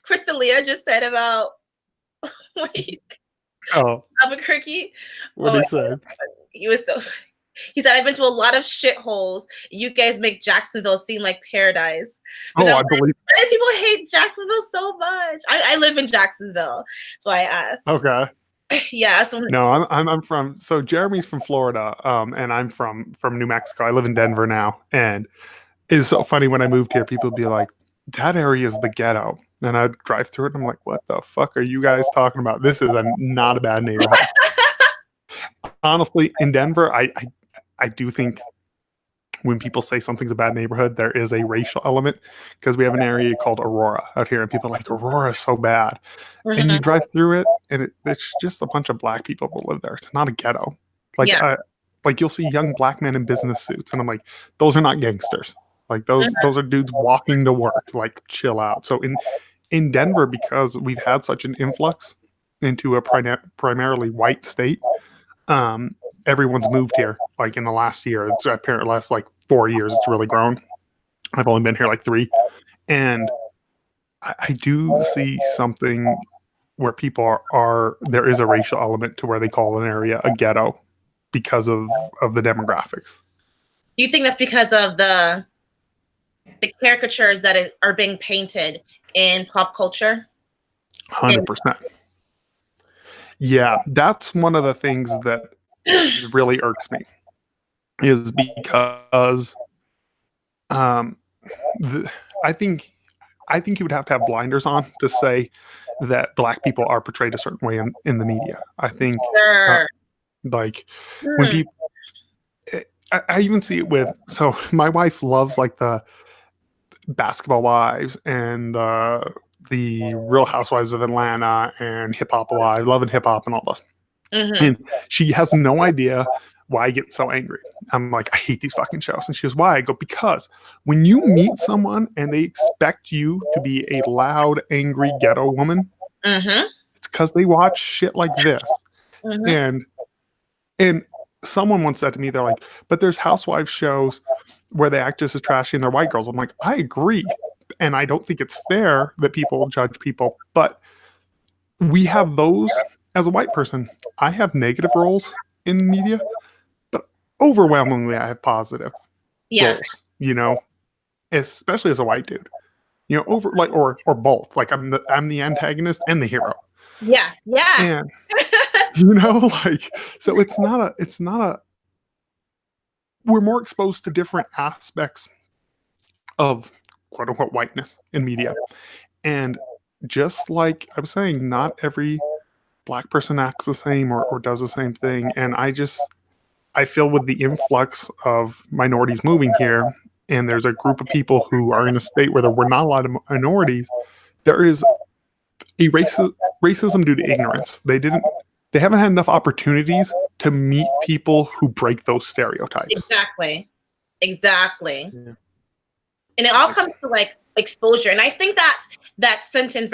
A: Crystalia just said about what he said?
B: Oh,
A: Albuquerque.
B: what
A: Oh,
B: he said.
A: he was so. He said, "I've been to a lot of shitholes. You guys make Jacksonville seem like paradise." Which
B: Oh,
A: I'm
B: I
A: like,
B: believe.
A: why do people hate Jacksonville so much? I live in Jacksonville, so I asked.
B: Okay.
A: Yeah, so
B: No, I'm from. So Jeremy's from Florida, and I'm from New Mexico. I live in Denver now, and it's so funny when I moved here. People be like, "That area is the ghetto," and I'd drive through it. And I'm like, "What the fuck are you guys talking about? This is not a bad neighborhood." Honestly, in Denver, I do think when people say something's a bad neighborhood, there is a racial element because we have an area called Aurora out here, and people are like Aurora is so bad. And you
A: mhm,
B: drive through it, and it's just a bunch of black people that live there. It's not a ghetto. Like
A: yeah,
B: like you'll see young black men in business suits, and I'm like, those are not gangsters. Like
A: mhm,
B: those are dudes walking to work. Like chill out. So in Denver, because we've had such an influx into a primarily white state, um, everyone's moved here. Like in the last year, it's apparently last like 4 years, it's really grown. I've only been here like 3, and I do see something where people are there is a racial element to where they call an area a ghetto because of the demographics.
A: Do you think that's because of the caricatures that are being painted in pop culture?
B: 100%. Yeah, that's one of the things that really irks me is because um the, I think I think you would have to have blinders on to say that black people are portrayed a certain way in the media. I think uh,
A: Sure.
B: like when
A: Hmm.
B: people I even see it with so my wife loves like the Basketball Wives and the Real Housewives of Atlanta and Hip Hop Alive, Love and Hip Hop and all this.
A: Hmm.
B: And she has no idea why I get so angry. I'm like, I hate these fucking shows. And she goes, why? I go, because when you meet someone and they expect you to be a loud, angry ghetto woman,
A: Hmm.
B: it's because they watch shit like this.
A: Hmm.
B: And and someone once said to me, they're like, but there's housewives shows where they act just as trashy and they're white girls. I'm like, I agree. And I don't think it's fair that people judge people, but we have those as a white person. I have negative roles in media, but overwhelmingly I have positive
A: Yeah.
B: roles, especially as a white dude. Over like or both. Like I'm the antagonist and the hero.
A: Yeah. Yeah.
B: And like so it's not a we're more exposed to different aspects of quote unquote whiteness in media. And just like I was saying, not every black person acts the same or does the same thing. And I feel with the influx of minorities moving here, and there's a group of people who are in a state where there were not a lot of minorities, there is a racism due to ignorance. They haven't had enough opportunities to meet people who break those stereotypes.
A: Exactly. Exactly.
B: Yeah.
A: And it all
B: Like,
A: comes to like exposure. And I think that that sentence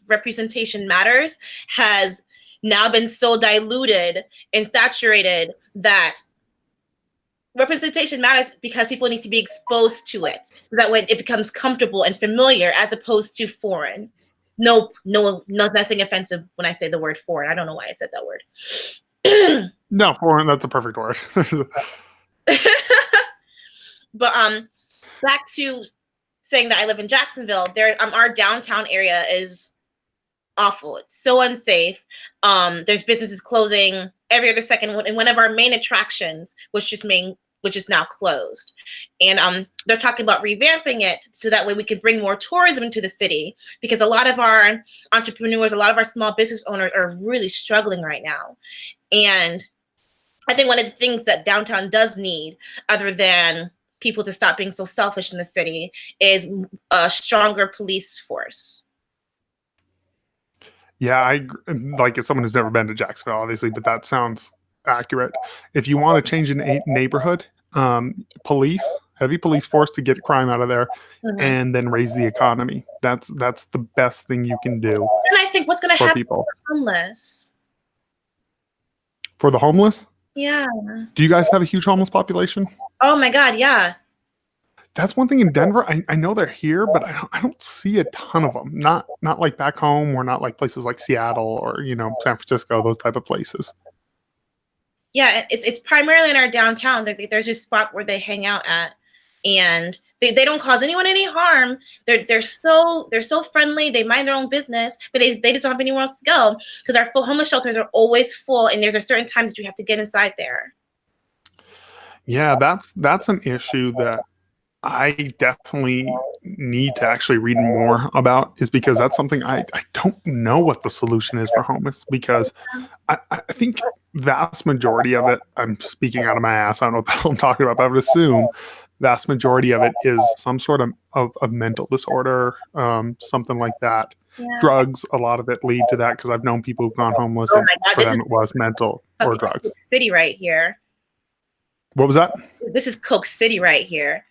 A: representation matters has now been so diluted and saturated that representation matters because people need to be exposed to it so that way it becomes comfortable and familiar as opposed to foreign. Nope, no, nothing offensive when I say the word foreign. I don't know why I said that word.
B: no, foreign, that's a perfect word.
A: But back to saying that I live in Jacksonville, there our downtown area is awful. It's so unsafe. There's businesses closing every other second, and one of our main attractions, which is now closed. And they're talking about revamping it so that way we can bring more tourism into the city because a lot of our entrepreneurs, a lot of our small business owners are really struggling right now. And I think one of the things that downtown does need, other than people to stop being so selfish in the city, is a stronger police force.
B: Yeah, like as someone who's never been to Jacksonville, obviously, but that sounds accurate. If you want to change a neighborhood, heavy police force to get crime out of there,
A: Mhm.
B: and then raise the economy. That's the best thing you can do
A: And I think what's going to
B: for
A: happen
B: people.
A: to the homeless?
B: For the homeless,
A: Yeah.
B: do you guys have a huge homeless population?
A: Oh my God. Yeah.
B: That's one thing in Denver. I know they're here, but I don't see a ton of them. Not like back home, or not like places like Seattle or San Francisco, those type of places.
A: Yeah, it's primarily in our downtown. There's this spot where they hang out at, and they don't cause anyone any harm. They're so friendly. They mind their own business, but they just don't have anywhere else to go because our full homeless shelters are always full, and there's a certain time that you have to get inside there.
B: Yeah, that's an issue that I definitely need to actually read more about, is because that's something I don't know what the solution is for homeless, because I think vast majority of it, I'm speaking out of my ass, I don't know what the hell I'm talking about, but I would assume vast majority of it is some sort of mental disorder, something like that.
A: Yeah.
B: Drugs, a lot of it lead to that, because I've known people who've gone homeless
A: Oh
B: and
A: my God,
B: for
A: this
B: them
A: is
B: it was mental or
A: fucking
B: drugs.
A: Coke City right here.
B: What was that?
A: This is Coke City right here.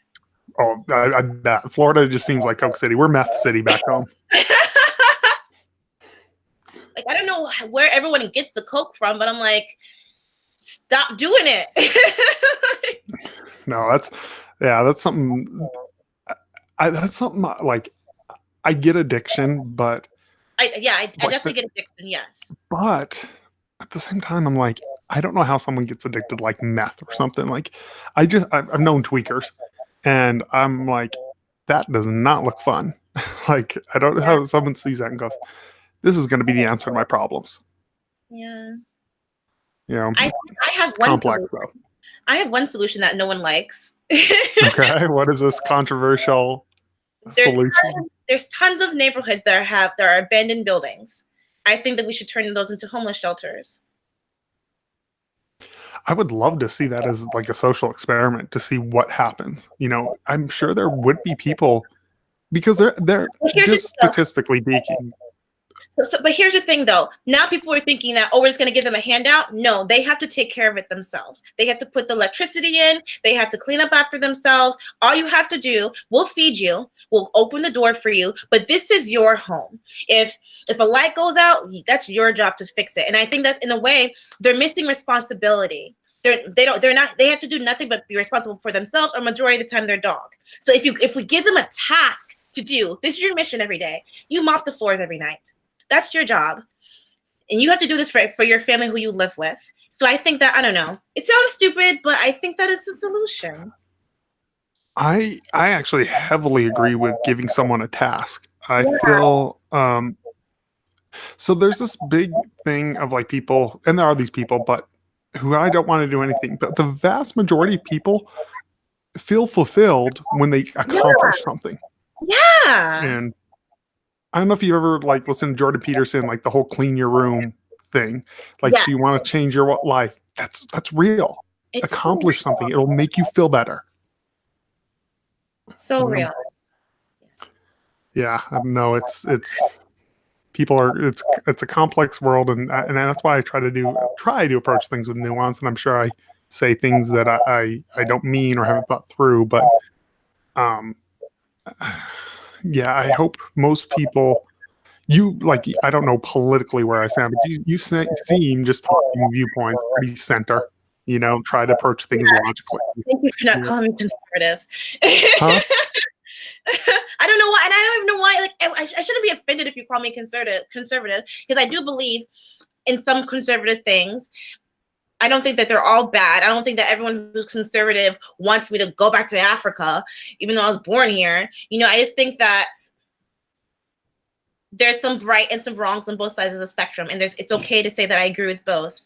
B: Oh, I bet. Florida just seems like Coke City. We're meth city back home.
A: Like, I don't know where everyone gets the Coke from, but I'm like, stop doing it.
B: No, that's something. That's something like, I get addiction, but
A: I
B: like
A: definitely get addiction. Yes.
B: but at the same time, I'm like, I don't know how someone gets addicted like meth or something. Like, I've known tweakers, and I'm like, that does not look fun. Like, I don't know
A: Yeah.
B: how someone sees that and goes, "This is going to be the answer to my problems."
A: Yeah.
B: You know,
A: I I
B: it's
A: have one
B: complex
A: solution.
B: though.
A: I have one solution that no one likes.
B: Okay, what is this controversial solution?
A: There's tons of neighborhoods there are abandoned buildings. I think that we should turn those into homeless shelters.
B: I would love to see that as like a social experiment, to see what happens. I'm sure there would be people, because they're
A: But here's the
B: just
A: thing, though.
B: statistically speaking.
A: But here's the thing, though. Now people are thinking that, oh, we're just going to give them a handout. No, they have to take care of it themselves. They have to put the electricity in. They have to clean up after themselves. All you have to do, we'll feed you. We'll open the door for you. But this is your home. If a light goes out, that's your job to fix it. And I think that's, in a way, they're missing responsibility. They have to do nothing but be responsible for themselves, or majority of the time their dog. So if we give them a task to do, this is your mission every day. You mop the floors every night. That's your job. And you have to do this for your family who you live with. So I think that, I don't know. It sounds stupid, but I think that it's a solution.
B: I actually heavily agree with giving someone a task. I
A: Yeah.
B: feel so there's this big thing of like people, and there are these people, but who I don't want to do anything. But the vast majority of people feel fulfilled when they
A: Yeah.
B: accomplish something.
A: Yeah.
B: And I don't know if you ever like listen to Jordan Peterson, like the whole clean your room thing. Like,
A: Yeah.
B: if you want to change your life, that's real.
A: It's so
B: Accomplish something; it'll make you feel better.
A: so
B: You know?
A: real.
B: Yeah, I don't know. It's people are it's a complex world, and that's why I try to approach things with nuance. And I'm sure I say things that I don't mean or haven't thought through, but um, yeah, I hope most people. You like, I don't know politically where I stand, but seem, just talking viewpoints, pretty center. Try to approach things logically.
A: Thank you for not
B: Yeah.
A: calling me conservative.
B: Huh?
A: I don't know why, and I don't even know why. Like, I shouldn't be offended if you call me conservative, because I do believe in some conservative things. I don't think that they're all bad. I don't think that everyone who's conservative wants me to go back to Africa, even though I was born here. I just think that there's some right and some wrongs on both sides of the spectrum, and it's okay to say that I agree with both.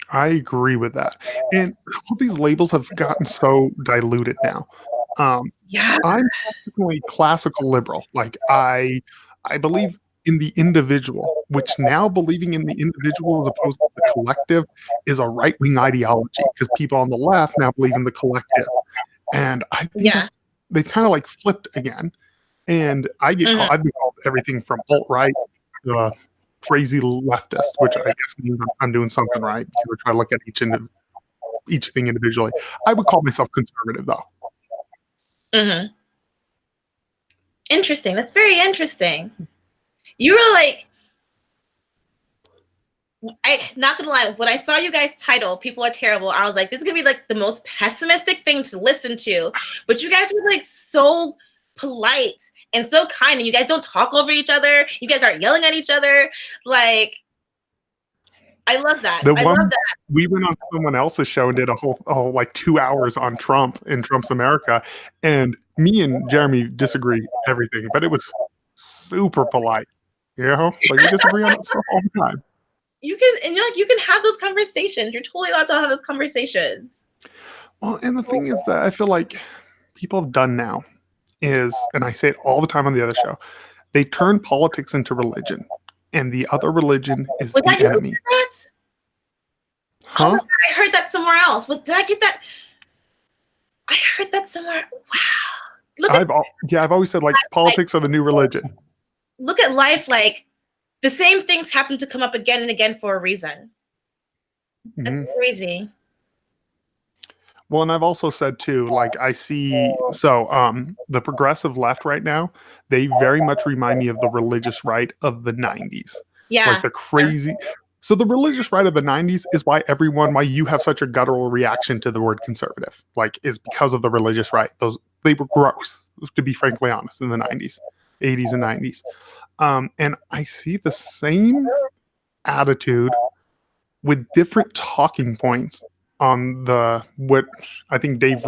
B: I agree with that. And all these labels have gotten so diluted now.
A: Yeah.
B: I'm practically classical liberal. Like, I believe in the individual, which now believing in the individual as opposed to the collective is a right wing ideology, because people on the left now believe in the collective. And I think
A: Yeah.
B: they kind of like flipped again. And I've been called everything from alt right to a crazy leftist, which I guess means I'm doing something right, because we're trying to look at each thing individually. I would call myself conservative, though.
A: Mm-hmm. Interesting. That's very interesting. You were like, I not gonna lie, when I saw you guys title "People Are Terrible," I was like, this is gonna be like the most pessimistic thing to listen to. But you guys were like so polite and so kind, and you guys don't talk over each other. You guys aren't yelling at each other. Like, I love that.
B: The
A: I love
B: one
A: that.
B: we went on someone else's show and did a whole like 2 hours on Trump in Trump's America, and me and Jeremy disagree everything, but it was super polite. You know, like we disagree on stuff all the time.
A: You can, and you're like, you can have those conversations. You're totally allowed to have those conversations.
B: Well, and the thing is that I feel like people have done now is, and I say it all the time on the other show, they turn politics into religion, and the other religion is
A: Was
B: the
A: I doing
B: enemy.
A: that? Oh my
B: Huh?
A: God, I heard that somewhere else. Did I get that? I heard that somewhere. Wow.
B: I've always said like politics are the new religion.
A: Look at life like the same things happen to come up again and again for a reason. That's
B: Mhm.
A: crazy.
B: Well, and I've also said too, like I see the progressive left right now, they very much remind me of the religious right of the 90s. Like
A: Yeah.
B: the crazy. So the religious right of the 90s is why you have such a guttural reaction to the word conservative. Like is because of the religious right. They were gross, to be frankly honest, in the 90s, 80s and 90s. And I see the same attitude with different talking points on what I think Dave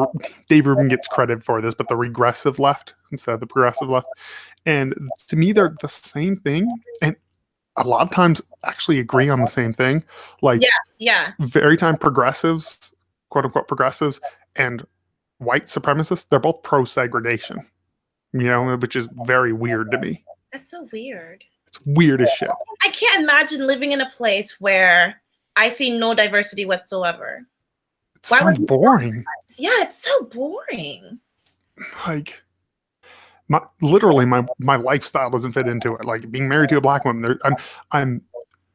B: Rubin gets credit for this, but the regressive left instead of the progressive left. And to me, they're the same thing, and a lot of times actually agree on the same thing. Like
A: Yeah.
B: very time progressives, quote unquote progressives, and white supremacists, they're both pro segregation. You know, which is very weird to me.
A: That's so weird.
B: It's weird as shit.
A: I can't imagine living in a place where I see no diversity whatsoever.
B: It sounds boring.
A: Yeah, it's so boring.
B: Like literally my lifestyle doesn't fit into it. Like being married to a black woman, I'm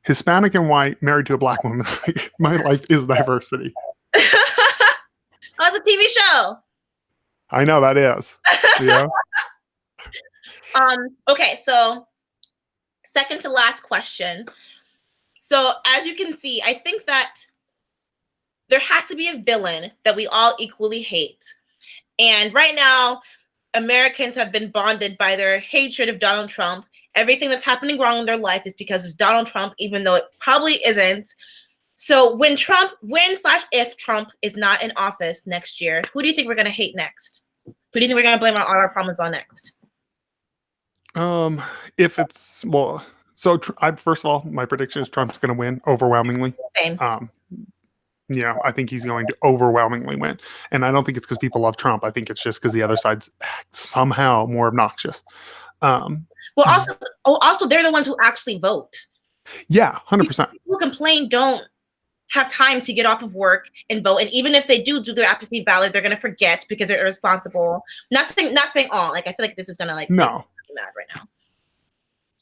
B: Hispanic and white, married to a black woman. Like, my life is diversity.
A: Oh, it's a TV show.
B: I know that is. Yeah.
A: Okay, so second to last question. So as you can see, I think that there has to be a villain that we all equally hate. And right now, Americans have been bonded by their hatred of Donald Trump. Everything that's happening wrong in their life is because of Donald Trump, even though it probably isn't. So when/if Trump is not in office next year, who do you think we're going to hate next? Who do you think we're going to blame all our problems on next?
B: If it's first of all, my prediction is Trump's going to win overwhelmingly.
A: Same.
B: Yeah, I think he's going to overwhelmingly win, and I don't think it's because people love Trump. I think it's just because the other side's somehow more obnoxious.
A: Well, also, they're the ones who actually vote.
B: Yeah, 100%.
A: People who complain don't have time to get off of work and vote, and even if they do their absentee ballot, they're gonna forget because they're irresponsible. Not saying all. Like I feel like this is gonna like
B: no
A: make me mad right now.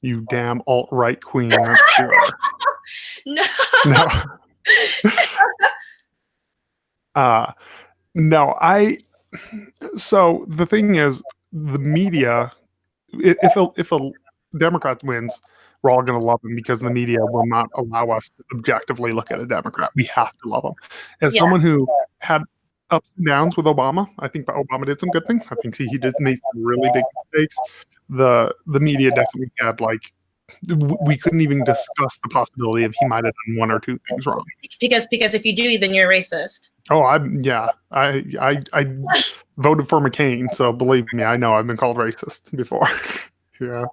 B: You damn alt-right queen. That's sure.
A: No.
B: No. So the thing is, the media, if a Democrat wins, we're all going to love him because the media will not allow us to objectively look at a Democrat. We have to love him. As someone who had ups and downs with Obama, I think Obama did some good things. I think he did make some really big mistakes. The media definitely had we couldn't even discuss the possibility of he might have done one or two things wrong.
A: Because if you do, then you're racist.
B: Oh, I voted for McCain, so believe me, I know I've been called racist before. Yeah.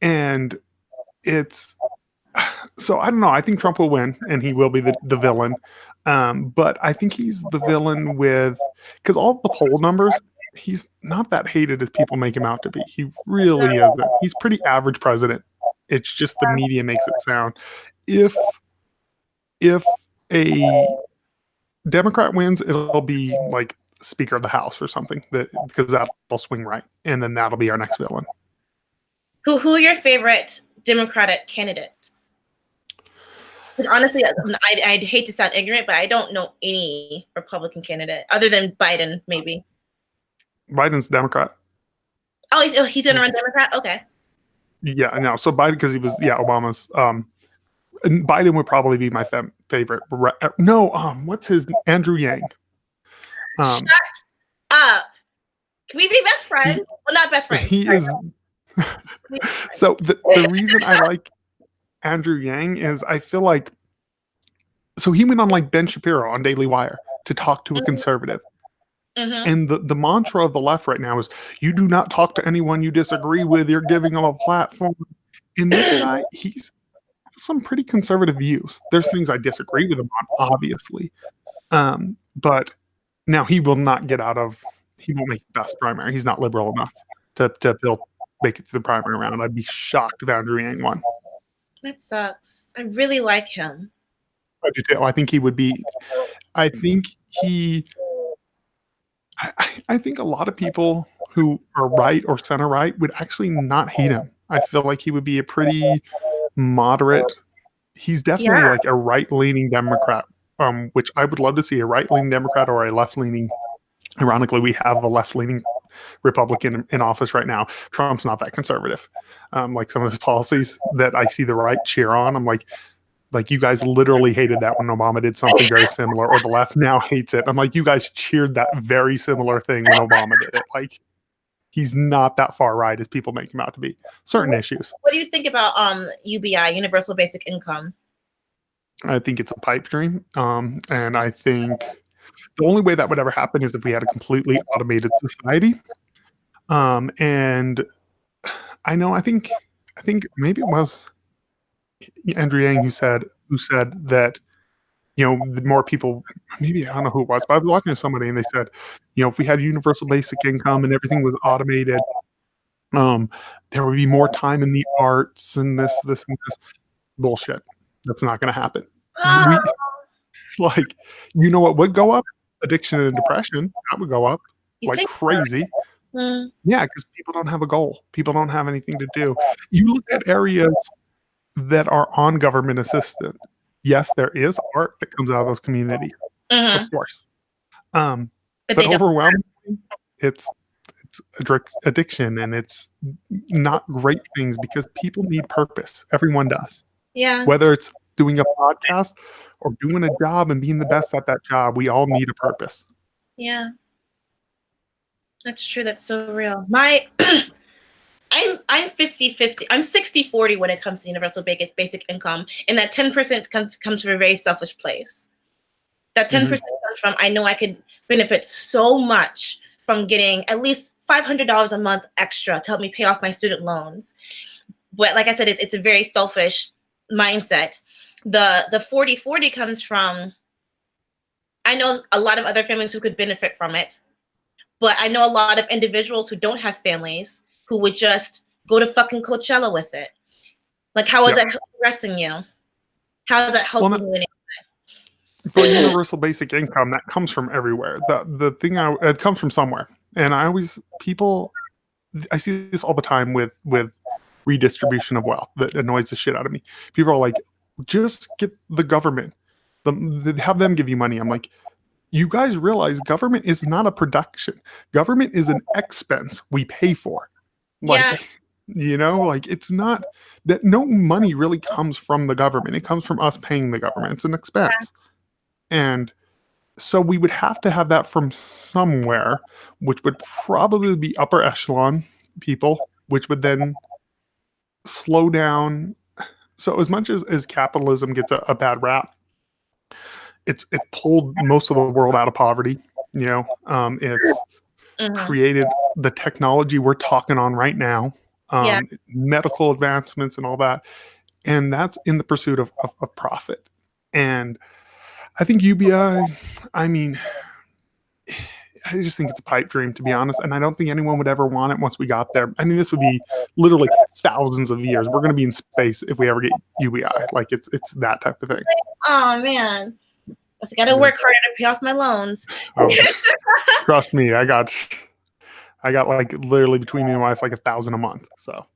B: And it's so I don't know. I think Trump will win, and he will be the villain. But I think he's the villain because all the poll numbers, he's not that hated as people make him out to be. He really isn't. He's pretty average president. It's just the media makes it sound. If a Democrat wins, it'll be like Speaker of the House or something, because that'll swing right, and then that'll be our next villain.
A: Who are your favorite Democratic candidates? Because honestly, I'd hate to sound ignorant, but I don't know any Republican candidate other than Biden, maybe.
B: Biden's Democrat.
A: Oh, he's gonna run Democrat? Okay.
B: Yeah, no. So Biden, because he was, Obama's Biden would probably be my favorite. No, what's his Andrew Yang?
A: Shut
B: Um,
A: up. Can we be best friends?
B: he
A: Well, not best friends.
B: he is.
A: We be friends.
B: So the reason I like Andrew Yang is I feel like so he went on like Ben Shapiro on Daily Wire to talk to a conservative.
A: Mm-hmm.
B: And the mantra of the left right now is you do not talk to anyone you disagree with. You're giving them a platform. And this guy, he's some pretty conservative views. There's things I disagree with him on, obviously. But now he will not get out of, he won't make the best primary. He's not liberal enough to make it to the primary round. I'd be shocked if Andrew Yang won.
A: That sucks. I really like him.
B: I do too. I think he would be, I think he, I think a lot of people who are right or center right would actually not hate him. I feel like he would be a pretty moderate. He's definitely
A: Yeah.
B: like a right-leaning Democrat, which I would love to see a right-leaning Democrat or a left-leaning. Ironically, we have a left-leaning Republican in office right now. Trump's not that conservative. Like some of his policies that I see the right cheer on, I'm like you guys literally hated that when Obama did something very similar, or the left now hates it. I'm like, you guys cheered that very similar thing when Obama did it. Like, he's not that far right as people make him out to be. Certain issues.
A: What do you think about UBI, Universal Basic Income?
B: I think it's a pipe dream. And I think the only way that would ever happen is if we had a completely automated society. And I think maybe it was Andrew Yang who said that, you know, the more people, maybe I don't know who it was, but I was watching to somebody and they said, you know, if we had universal basic income and everything was automated, there would be more time in the arts and this and this. Bullshit. That's not going to happen. We like, you know what would go up? Addiction and depression. That would go up
A: You
B: like
A: think
B: crazy.
A: so?
B: Yeah, because people don't have a goal. People don't have anything to do. You look at areas that are on government assistance. Yes, there is art that comes out of those communities,
A: Mm-hmm.
B: of course.
A: But
B: But
A: they don't.
B: overwhelmingly, it's addiction and it's not great things because people need purpose. Everyone does.
A: Yeah.
B: Whether it's doing a podcast or doing a job and being the best at that job, we all need a purpose.
A: Yeah. That's true. That's so real. My I'm 50-50. I'm 60-40 when it comes to universal basic income. And that 10% comes from a very selfish place. That 10% comes from I know I could benefit so much from getting at least $500 a month extra to help me pay off my student loans. But like I said, it's a very selfish mindset. The 40-40 comes from I know a lot of other families who could benefit from it. But I know a lot of individuals who don't have families who would just go to fucking Coachella with it. Like, how is that progressing you? How is that helping you in
B: for universal basic income, that comes from everywhere. The thing it comes from somewhere, and I see this all the time with redistribution of wealth that annoys the shit out of me. People are like, just get the government, have them give you money. I'm like, you guys realize government is not a production. Government is an expense we pay for. Like, you know, like it's not that no money really comes from the government. It comes from us paying the government. It's an expense. And so we would have to have that from somewhere, which would probably be upper echelon people, which would then slow down. So as much as capitalism gets a bad rap, it's pulled most of the world out of poverty. You know, it's created the technology we're talking on right now, medical advancements and all that, and that's in the pursuit of profit. And I think UBI, I mean, I just think it's a pipe dream, to be honest. And I don't think anyone would ever want it once we got there. I mean, this would be literally thousands of years. We're going to be in space if we ever get UBI. Like it's that type of thing.
A: Oh man, I got to work harder to pay off my loans.
B: Oh, trust me, I got like literally between me and my wife like $1,000 a month. So,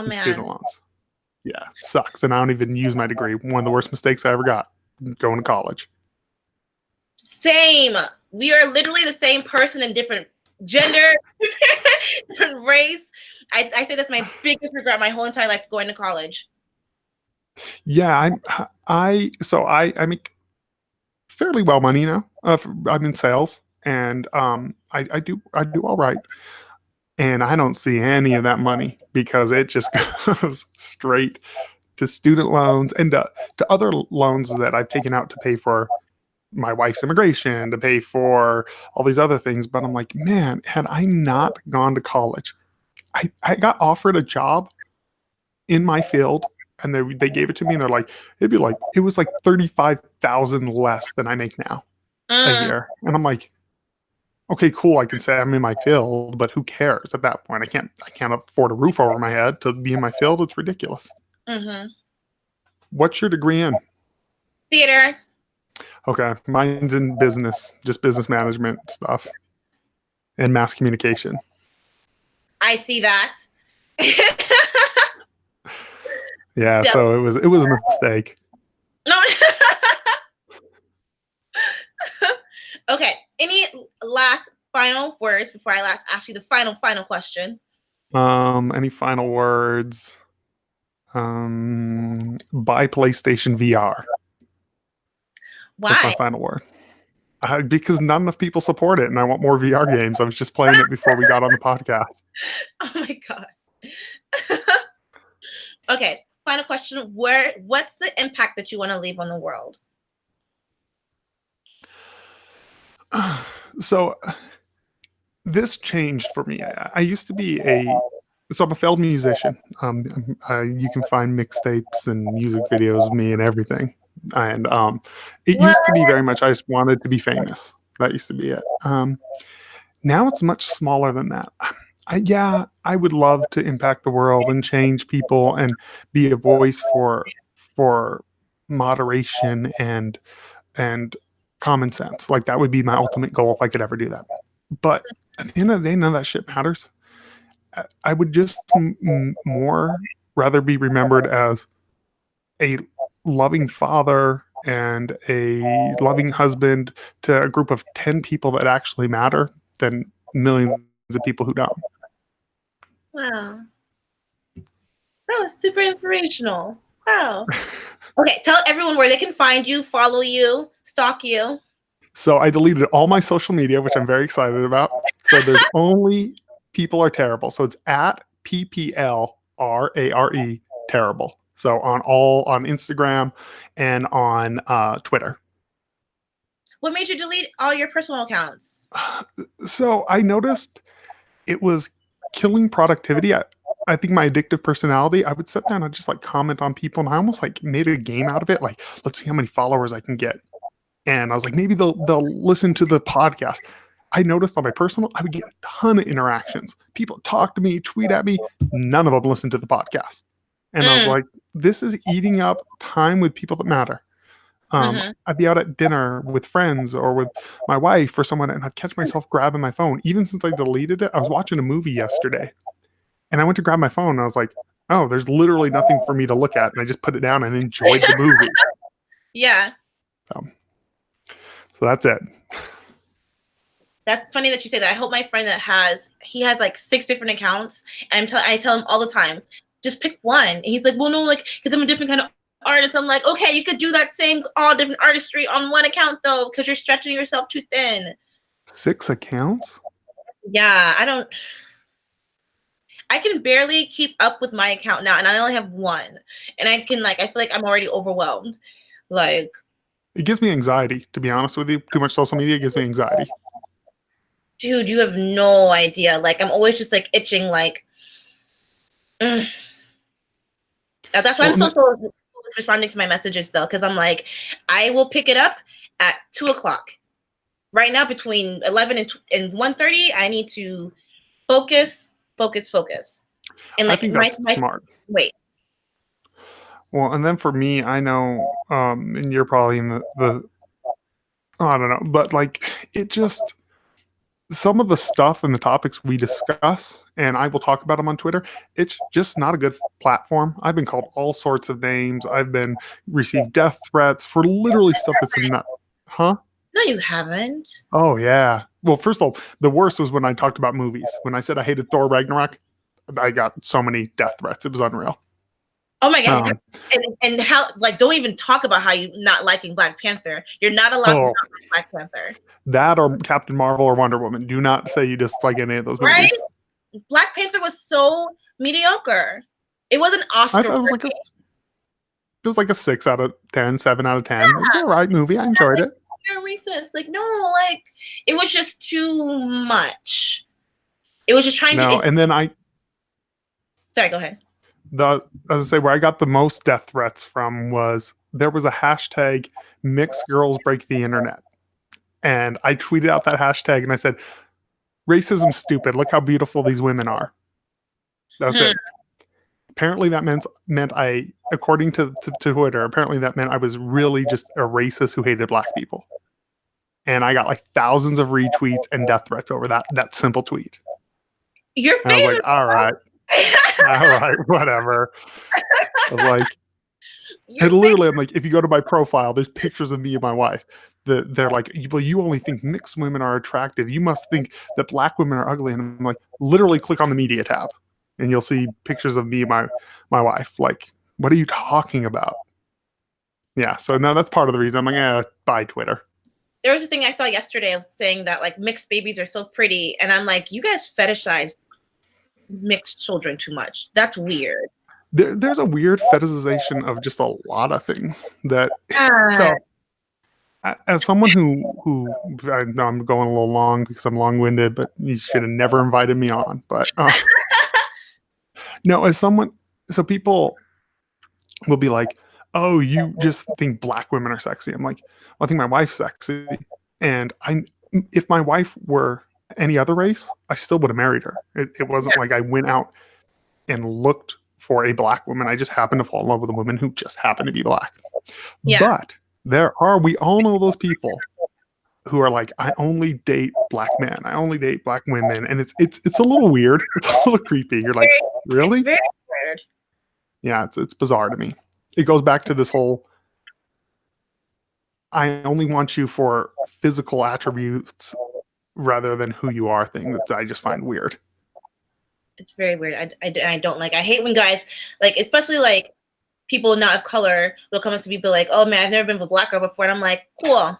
B: student loans. Yeah, sucks. And I don't even use my degree. One of the worst mistakes I ever got going to college.
A: Same. We are literally the same person in different gender, different race. I say that's my biggest regret my whole entire life going to college.
B: Yeah, I make fairly well money now. I'm in sales, and I do all right. And I don't see any of that money because it just goes straight to student loans and to other loans that I've taken out to pay for my wife's immigration, to pay for all these other things. But I'm like, man, had I not gone to college, I got offered a job in my field, and they gave it to me, and they're like, it was like 35,000 less than I make now a
A: Mm,
B: year, and I'm like, okay, cool. I can say I'm in my field, but who cares at that point? I can't afford a roof over my head to be in my field. It's ridiculous.
A: mm-hmm.
B: What's your degree in?
A: Theater.
B: Okay, mine's in business, just business management stuff and mass communication.
A: I see that.
B: Yeah,
A: Definitely.
B: so it was a mistake.
A: No. Okay. Any last final words before I last ask you the final question?
B: Any final words? Buy PlayStation VR. That's my
A: Why?
B: final word. Because not enough people support it, and I want more VR games. I was just playing it before we got on the podcast.
A: Oh my god. Okay. Final question. What's the impact that you want to leave on the world?
B: So this changed for me. I used to be so I'm a failed musician. You can find mixtapes and music videos of me and everything. And it
A: What?
B: used to be very much I just wanted to be famous. That used to be it. Now it's much smaller than that. Yeah, I would love to impact the world and change people and be a voice for moderation and common sense. Like that would be my ultimate goal if I could ever do that. But at the end of the day, none of that shit matters. I would just more rather be remembered as a loving father and a loving husband to a group of 10 people that actually matter than millions of people who don't.
A: Wow. That was super inspirational. Wow. Okay, tell everyone where they can find you, follow you, stalk you.
B: So I deleted all my social media, which I'm very excited about. So there's only people are terrible. So it's at PPLRARE terrible. So on Instagram and on Twitter.
A: What made you delete all your personal accounts?
B: So I noticed it was killing productivity. I think my addictive personality, I would sit there and I'd just like comment on people, and I almost like made a game out of it. Like, let's see how many followers I can get. And I was like, maybe they'll listen to the podcast. I noticed on my personal, I would get a ton of interactions. People talk to me, tweet at me. None of them listen to the podcast. And I was
A: Mm,
B: like, this is eating up time with people that matter.
A: mm-hmm.
B: I'd be out at dinner with friends or with my wife or someone, and I'd catch myself grabbing my phone. Even since I deleted it, I was watching a movie yesterday, and I went to grab my phone, and I was like, "Oh, there's literally nothing for me to look at," and I just put it down and enjoyed the movie.
A: Yeah.
B: So, so that's it.
A: That's funny that you say that. I hope my friend he has like 6 different accounts, and I tell him all the time, just pick one. And he's like, well, no, like, because I'm a different kind of artist. I'm like, okay, you could do that same all different artistry on one account though, because you're stretching yourself too thin.
B: 6 accounts?
A: Yeah, I can barely keep up with my account now, and I only have one, and I feel like I'm already overwhelmed. Like,
B: It gives me anxiety, to be honest with you. Too much social media gives me anxiety.
A: dude, you have no idea. Like, I'm always just like itching, like. Mm. That's why I'm
B: Well,
A: so slow responding to my messages though, because I'm like, I will pick it up at 2 o'clock. Right now, between 11 and 1:30, I need to focus, focus, focus, and
B: I
A: like
B: think that's
A: my
B: smart.
A: wait.
B: Well, and then for me, I know, and you're probably in the oh, I don't know, but like it just some of the stuff and the topics we discuss, and I will talk about them on Twitter. It's just not a good platform. I've been called all sorts of names. I've been received death threats for literally stuff that's not, huh?
A: No, you haven't.
B: Oh yeah. Well, first of all, the worst was when I talked about movies. When I said I hated Thor Ragnarok, I got so many death threats. It was unreal.
A: Oh my god.
B: Um,
A: And how, like, don't even talk about how you not liking Black Panther. You're not allowed to
B: oh,
A: not like Black Panther.
B: that or Captain Marvel or Wonder Woman. Do not say you dislike any of those
A: Right?
B: movies.
A: Black Panther was so mediocre. It wasn't
B: I
A: Oscar
B: thought
A: worthy.
B: it was like a 6 out of 10, 7 out of 10. It was all right movie. I enjoyed it.
A: You're racist. Like, no, like, it was just too much. It was just trying to.
B: No, and then
A: Sorry, go ahead.
B: as I say, where I got the most death threats from was there was a hashtag mixed girls break the internet. And I tweeted out that hashtag and I said, racism's stupid. Look how beautiful these women are. That's it. Apparently that meant I, according to Twitter, apparently that meant I was really just a racist who hated black people. And I got like thousands of retweets and death threats over that simple tweet.
A: You're
B: And I was like,
A: famous.
B: all right, whatever. I was like, and literally, I'm like, if you go to my profile, there's pictures of me and my wife. They're like, well, you only think mixed women are attractive. You must think that black women are ugly. And I'm like, literally click on the media tab and you'll see pictures of me and my wife. Like, what are you talking about? Yeah, so no, that's part of the reason. I'm like, yeah, bye, Twitter.
A: There was a thing I saw yesterday of saying that like mixed babies are so pretty, and I'm like, you guys fetishize mixed children too much. That's weird.
B: There's a weird fetishization of just a lot of things that. So, as someone who I know I'm going a little long because I'm long-winded, but you should have never invited me on. But no, as someone, so people will be like, "Oh, you just think black women are sexy." I'm like, well, I think my wife's sexy, and if my wife were any other race, I still would have married her. It wasn't like I went out and looked for a black woman. I just happened to fall in love with a woman who just happened to be black.
A: Yeah.
B: But we all know those people who are like, I only date black men. I only date black women. And it's a little weird. It's a little creepy. You're like, really?
A: It's very weird.
B: Yeah, it's bizarre to me. It goes back to this whole, I only want you for physical attributes rather than who you are thing that I just find weird.
A: It's very weird. I don't like. I hate when guys, like, especially like people not of color, will come up to me and be like, "Oh man, I've never been with a black girl before," and I'm like, "Cool,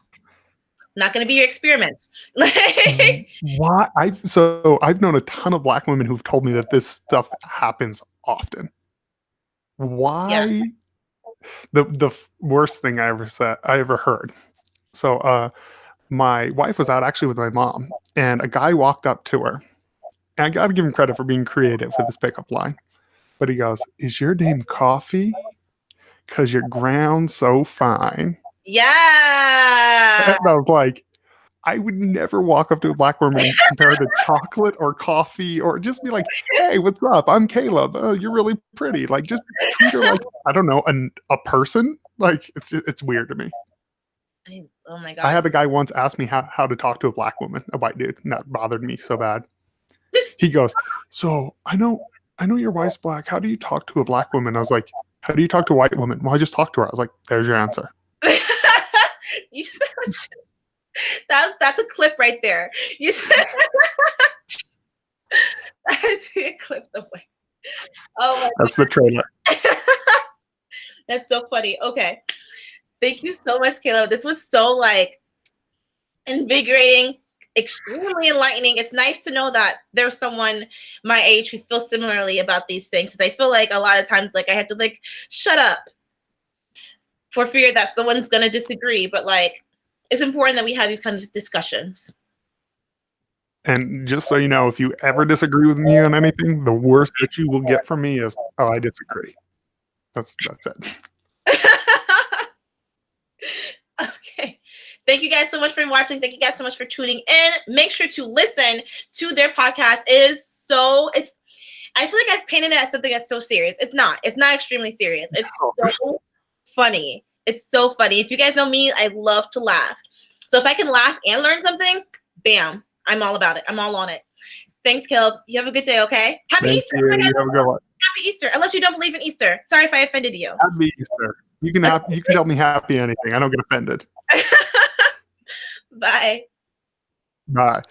A: not gonna be your experiment."
B: Why? I've known a ton of black women who've told me that this stuff happens often. Why? Yeah. The worst thing I ever heard. So my wife was out actually with my mom, and a guy walked up to her. And I got to give him credit for being creative with his pickup line. But he goes, "Is your name Coffee? 'Cause you're ground so fine."
A: Yeah.
B: And I was like, I would never walk up to a black woman and compare her to chocolate or coffee or just be like, "Hey, what's up? I'm Caleb. You're really pretty." Like, just treat her like, I don't know, a person. Like, it's weird to me.
A: Oh my God.
B: I had a guy once ask me how to talk to a black woman, a white dude, and that bothered me so bad. He goes, "So I know your wife's black. How do you talk to a black woman?" I was like, "How do you talk to a white woman?" "Well, I just talk to her." I was like, "There's your answer."
A: That's a clip right there. You I see a clip somewhere. Oh my
B: That's the trailer.
A: That's so funny. Okay. Thank you so much, Caleb. This was so like invigorating, extremely enlightening. It's nice to know that there's someone my age who feels similarly about these things. Because I feel like a lot of times, like I have to like shut up for fear that someone's gonna disagree. But like, it's important that we have these kinds of discussions.
B: And just so you know, if you ever disagree with me on anything, the worst that you will get from me is, "Oh, I disagree." That's it.
A: Okay. Thank you guys so much for watching. Thank you guys so much for tuning in. Make sure to listen to their podcast. I feel like I've painted it as something that's so serious. It's not. It's not extremely serious. It's so funny. It's so funny. If you guys know me, I love to laugh. So if I can laugh and learn something, bam, I'm all about it. I'm all on it. Thanks, Caleb. You have a good day, okay? Happy Easter.
B: You have a good one.
A: Happy Easter. Unless you don't believe in Easter. Sorry if I offended you.
B: Happy Easter. You can tell me happy anything. I don't get offended.
A: Bye.
B: Bye.